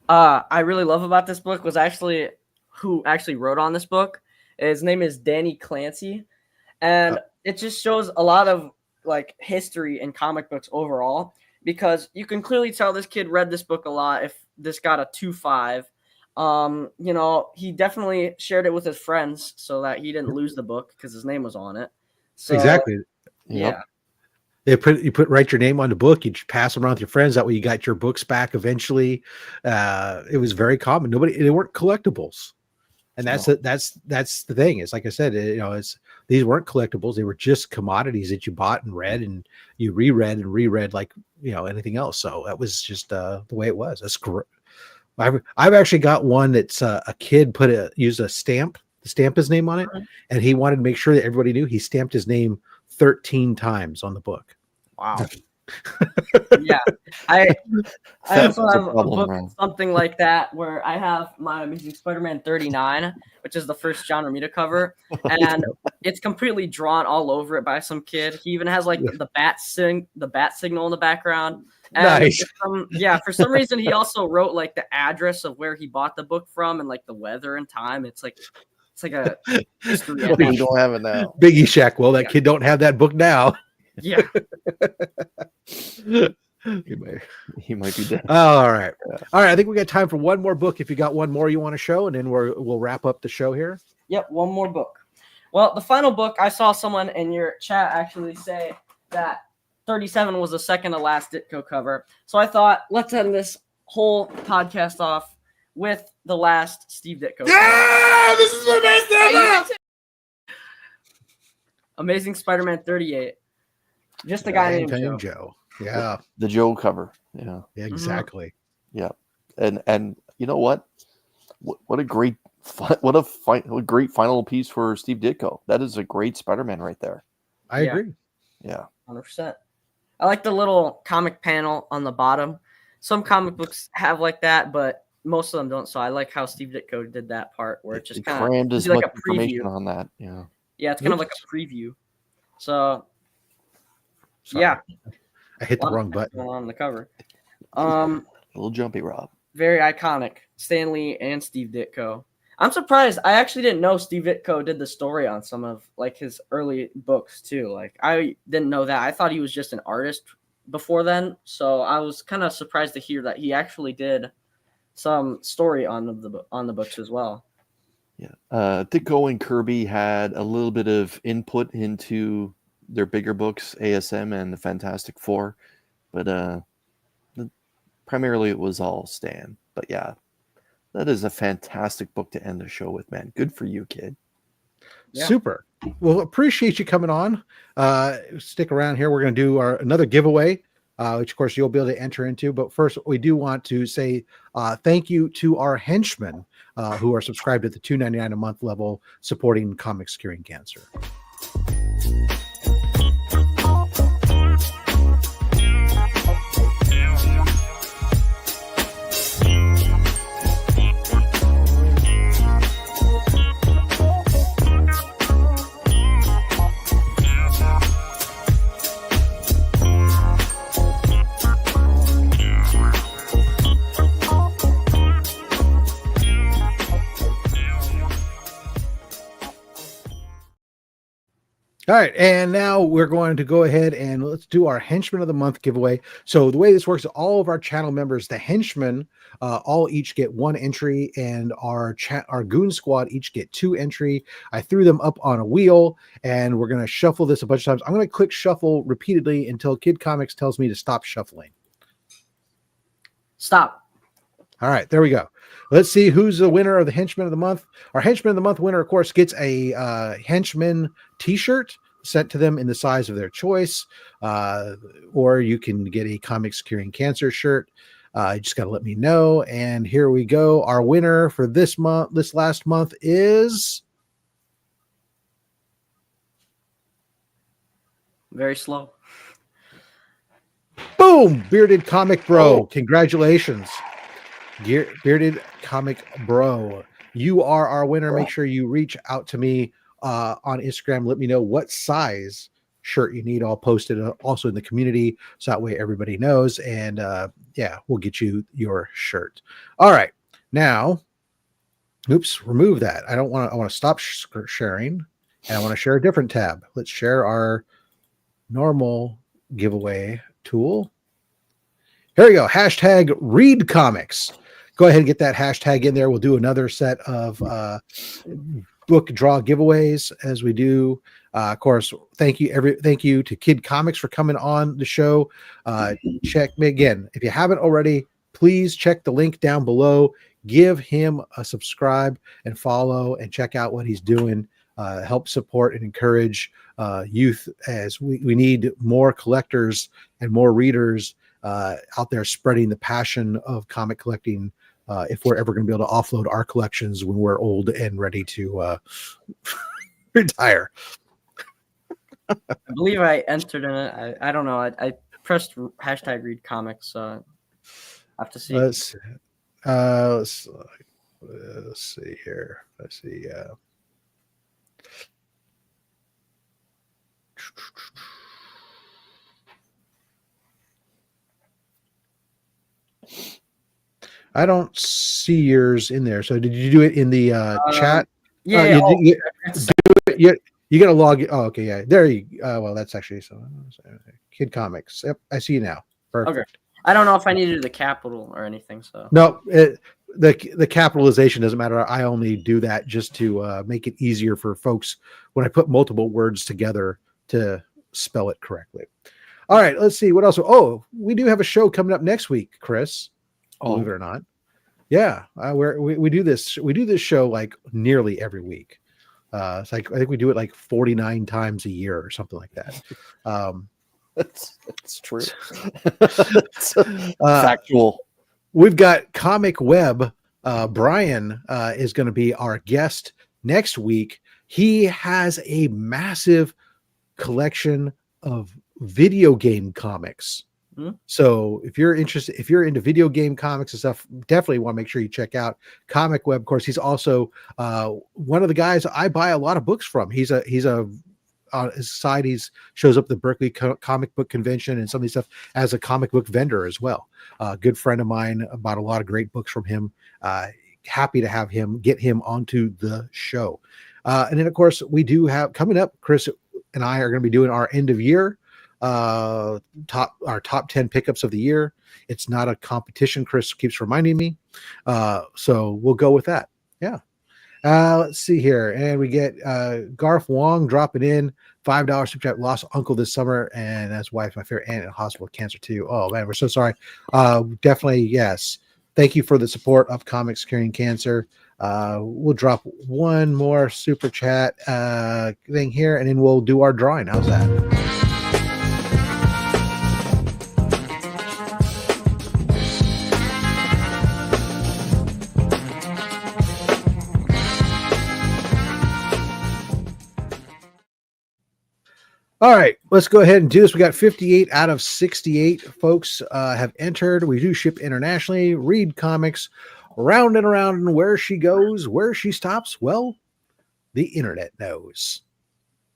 I really love about this book was actually who actually wrote on this book. His name is Danny Clancy, and it just shows a lot of like history in comic books overall, because you can clearly tell this kid read this book a lot. If this got a 2.5, he definitely shared it with his friends so that he didn't lose the book because his name was on it. So, exactly. Yeah. You write your name on the book, you pass them around with your friends. That way you got your books back eventually. It was very common. They weren't collectibles. And that's the thing. It's like I said, these weren't collectibles. They were just commodities that you bought and read, and you reread and reread like, anything else. So that was just the way it was. That's great. I've actually got one that's a kid used a stamp to stamp his name on it, and he wanted to make sure that everybody knew he stamped his name 13 times on the book. Wow. Yeah. I also have a book, something like that, where I have my Amazing Spider-Man 39, which is the first John Romita cover, and it's completely drawn all over it by some kid. He even has like the bat signal in the background. And nice. For some reason he also wrote like the address of where he bought the book from and like the weather and time. It's like a history. We don't have it now. Biggie Shack. Well, that kid don't have that book now. Yeah. He might be dead. All right. All right. I think we got time for one more book. If you got one more you want to show, and then we'll wrap up the show here. Yep. One more book. Well, the final book, I saw someone in your chat actually say that 37 was the second to last Ditko cover. So I thought, let's end this whole podcast off with the last Steve Ditko cover. This is the best ever! Amazing Spider-Man 38. Just a guy named Joe. Yeah. The Joe cover. Yeah. Exactly. Yeah. And you know what? What a great great final piece for Steve Ditko. That is a great Spider-Man right there. I agree. Yeah. 100%. I like the little comic panel on the bottom. Some comic books have like that, but most of them don't. So I like how Steve Ditko did that part where it just kind of crammed as like much a information preview on that. Yeah. Yeah, it's kind of like a preview. So Sorry. yeah, I hit the wrong button on the cover. A little jumpy, Rob. Very iconic. Stan Lee and Steve Ditko. I'm surprised. I actually didn't know Steve Ditko did the story on some of like his early books too. Like I didn't know that. I thought he was just an artist before then. So I was kind of surprised to hear that he actually did some story on the books as well. Yeah. Ditko and Kirby had a little bit of input into their bigger books, ASM and the Fantastic Four, but primarily it was all Stan. But yeah, that is a fantastic book to end the show with, man. Good for you, kid. Yeah. Super. Well, appreciate you coming on. Stick around here. We're going to do another giveaway, which of course you'll be able to enter into. But first, we do want to say thank you to our henchmen who are subscribed at the $2.99 a month level, supporting Comics Curing Cancer. All right, and now we're going to go ahead and let's do our Henchman of the Month giveaway. So the way this works, all of our channel members, the henchmen, all each get 1 entry, and our goon squad each get 2 entry. I threw them up on a wheel, and we're going to shuffle this a bunch of times. I'm going to click shuffle repeatedly until Kid Comics tells me to stop shuffling. Stop. All right, there we go. Let's see who's the winner of the Henchman of the Month. Our Henchman of the Month winner, of course, gets a Henchman t-shirt sent to them in the size of their choice, or you can get a Comics Curing Cancer shirt. You just got to let me know. And here we go. Our winner for this last month is... Very slow. Boom! Bearded Comic Bro. Congratulations. Bearded Comic Bro. You are our winner. Make sure you reach out to me on Instagram. Let me know what size shirt you need. I'll post it also in the community, so that way everybody knows. And yeah, we'll get you your shirt. All right. Now, oops, remove that. I want to stop sharing, and I want to share a different tab. Let's share our normal giveaway tool. Here we go. Hashtag read comics. Go ahead and get that hashtag in there. We'll do another set of book draw giveaways as we do. Of course, thank you to Kid Comics for coming on the show. Check me again. If you haven't already, please check the link down below. Give him a subscribe and follow, and check out what he's doing. Help support and encourage youth, as we need more collectors and more readers out there spreading the passion of comic collecting, if we're ever going to be able to offload our collections when we're old and ready to retire. I believe I entered in it. I don't know. I pressed hashtag read comics, so I have to see. Let's see here. Let's see. I don't see yours in there. So did you do it in the chat? Yeah. You got to log. Oh, okay. Yeah. There you well, that's actually so. Kid Comics. Yep. I see you now. Perfect. Okay. I don't know if I needed the capital or anything. So no, the capitalization doesn't matter. I only do that just to make it easier for folks when I put multiple words together to spell it correctly. All right. Let's see what else. Oh, we do have a show coming up next week, Chris. Believe it or not. Yeah. We do this show like nearly every week. It's like I think we do it like 49 times a year or something like that. That's true. Factual. We've got Comic Web. Brian is going to be our guest next week. He has a massive collection of video game comics. So if you're interested, if you're into video game comics and stuff, definitely want to make sure you check out Comic Web. Of course, he's also one of the guys I buy a lot of books from. He's on his side, shows up at the Berkeley Comic Book Convention and some of these stuff as a comic book vendor as well. Good friend of mine. Bought a lot of great books from him. Happy to have him, get him onto the show. And then of course we do have coming up, Chris and I are going to be doing our end of year top 10 pickups of the year. It's not a competition, Chris keeps reminding me. So we'll go with that. Yeah. Let's see here. And we get Garth Wong dropping in $5 super chat. Lost uncle this summer, and that's wife, my favorite aunt in hospital with cancer too. Oh man, we're so sorry. Definitely, yes. Thank you for the support of Comics Curing Cancer. We'll drop one more super chat thing here, and then we'll do our drawing. How's that? All right, let's go ahead and do this. We got 58 out of 68 folks have entered. We do ship internationally, read comics, round and around, and where she goes, where she stops, well, the internet knows.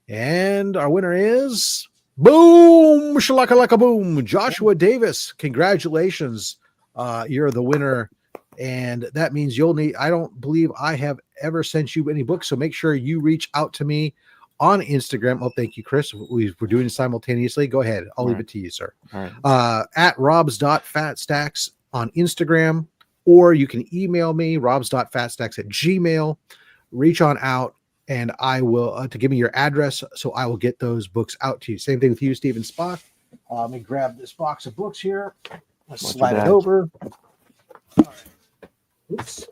And our winner is, boom, shalaka boom, Joshua Davis. Congratulations. You're the winner. And that means you'll need, I don't believe I have ever sent you any books, so make sure you reach out to me on Instagram. Oh, thank you, Chris. We're doing it simultaneously. Go ahead. I'll leave it to you, sir. All right. At robs.fatstacks on Instagram, or you can email me, robs.fatstacks@gmail. Reach on out, and I will, to give me your address, so I will get those books out to you. Same thing with you, Stephen Spock. Let me grab this box of books here. Let's slide it over. All right. Oops.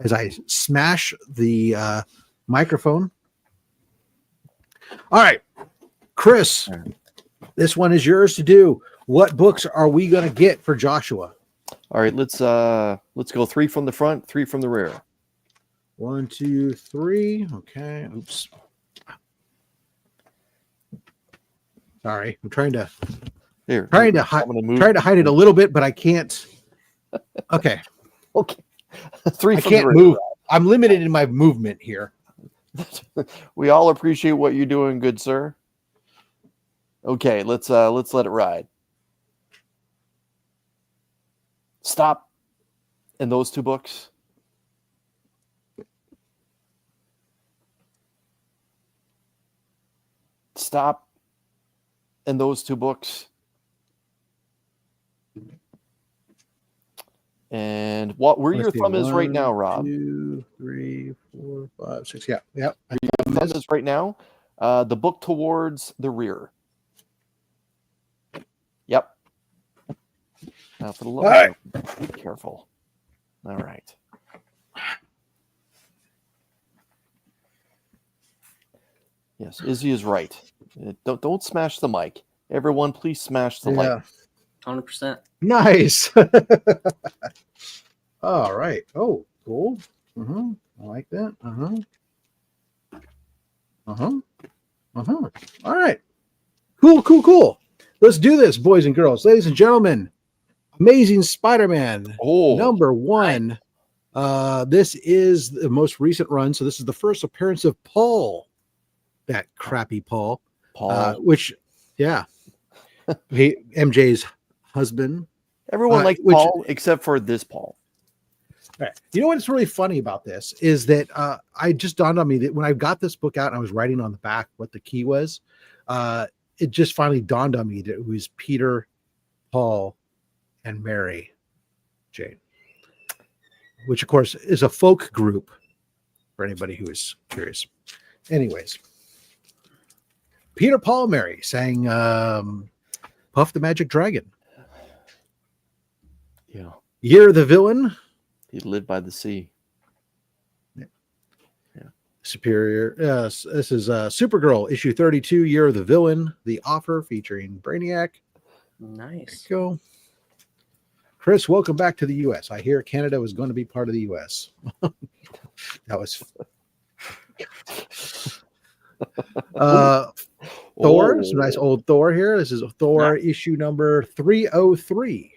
As I smash the microphone. All right, Chris, this one is yours to do. What books are we going to get for Joshua? All right, let's go 3 from the front, 3 from the rear. 1, 2, 3. Okay. Oops. Sorry, I'm trying to hide it a little bit, but I can't. Okay. Okay. 3 I from the can't rear. move. I'm limited in my movement here. We all appreciate what you're doing, good sir. Okay, let's let it ride. Stop in those 2 books. Stop in those 2 books. And where your thumb is right now, Rob? 2, 3, 4, 5, 6. Yeah. Yep. Where your thumb is right now. The book towards the rear. Yep. Now for the lower. Right. Be careful. All right. Yes, Izzy is right. Don't smash the mic. Everyone, please smash the light. 100%. Nice. All right. Oh, cool. I like that. All right. Cool. Let's do this, boys and girls. Ladies and gentlemen, Amazing Spider-Man number 1. This is the most recent run. So this is the first appearance of Paul. That crappy Paul. Which, yeah. MJ's husband. Everyone likes Paul except for this Paul. Right. You know what's really funny about this is that I just dawned on me that when I got this book out and I was writing on the back what the key was, it just finally dawned on me that it was Peter, Paul, and Mary Jane, which of course is a folk group for anybody who is curious. Anyways, Peter, Paul, Mary sang Puff the Magic Dragon. Yeah. Year of the Villain. He lived by the sea. Yeah. Superior. Yes, this is Supergirl, issue 32, Year of the Villain, The Offer, featuring Brainiac. Nice. There you go. Chris, welcome back to the U.S. I hear Canada was going to be part of the U.S. That was Thor. Some nice old Thor here. This is Thor issue number 303.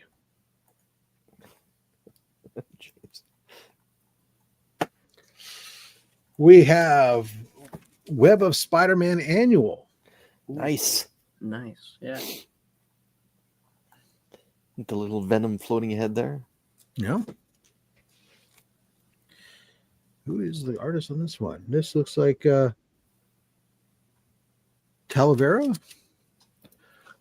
We have Web of Spider-Man Annual. Nice. Nice. Yeah. The little Venom floating ahead there. Yeah. Who is the artist on this one? This looks like Talavera.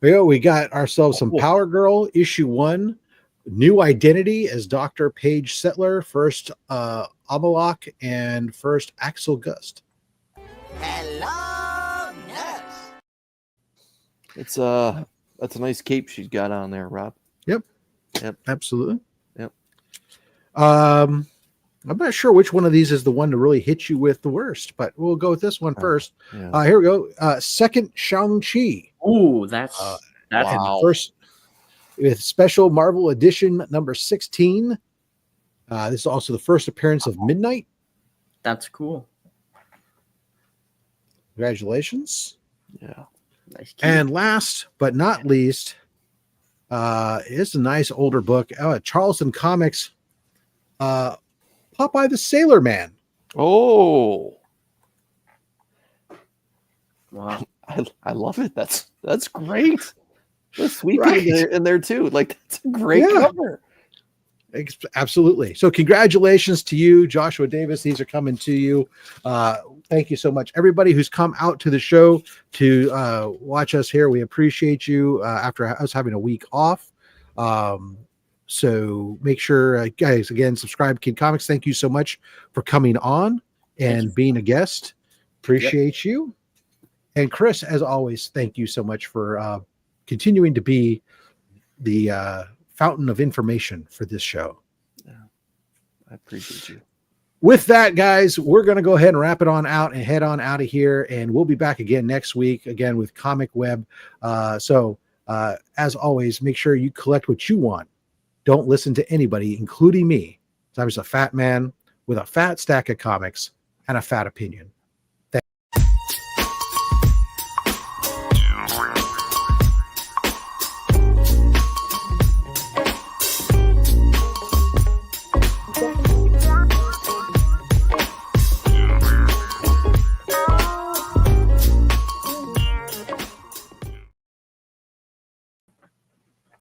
Yeah, we got ourselves some Power Girl issue 1. New identity as Dr. Paige Settler, first Amalok and first Axel Gust. Hello, nurse. It's that's a nice cape she's got on there, Rob. Yep. Yep. Absolutely. Yep. I'm not sure which one of these is the one to really hit you with the worst, but we'll go with this one first. Yeah. Here we go. Second Shang-Chi. Ooh, that's wow. First with special Marvel edition number 16. This is also the first appearance of Midnight. That's cool. Congratulations. Yeah. Nice. And last but not least, it's a nice older book. Charleston Comics, Popeye the Sailor Man. Oh, Wow. I love it. That's great. The sweet Right. in there too. Like that's a great cover. Absolutely. So congratulations to you, Joshua Davis. These are coming to you. Thank you so much. Everybody who's come out to the show to watch us here, we appreciate you after us having a week off. So make sure, guys, again, subscribe to Kid Comics. Thank you so much for coming on and being a guest. Appreciate you. And Chris, as always, thank you so much for continuing to be the fountain of information for this show. Yeah, I appreciate you. With that, guys, we're going to go ahead and wrap it on out and head on out of here. And we'll be back again next week, again with Comic Web. So as always, make sure you collect what you want. Don't listen to anybody, including me. I'm just a fat man with a fat stack of comics and a fat opinion.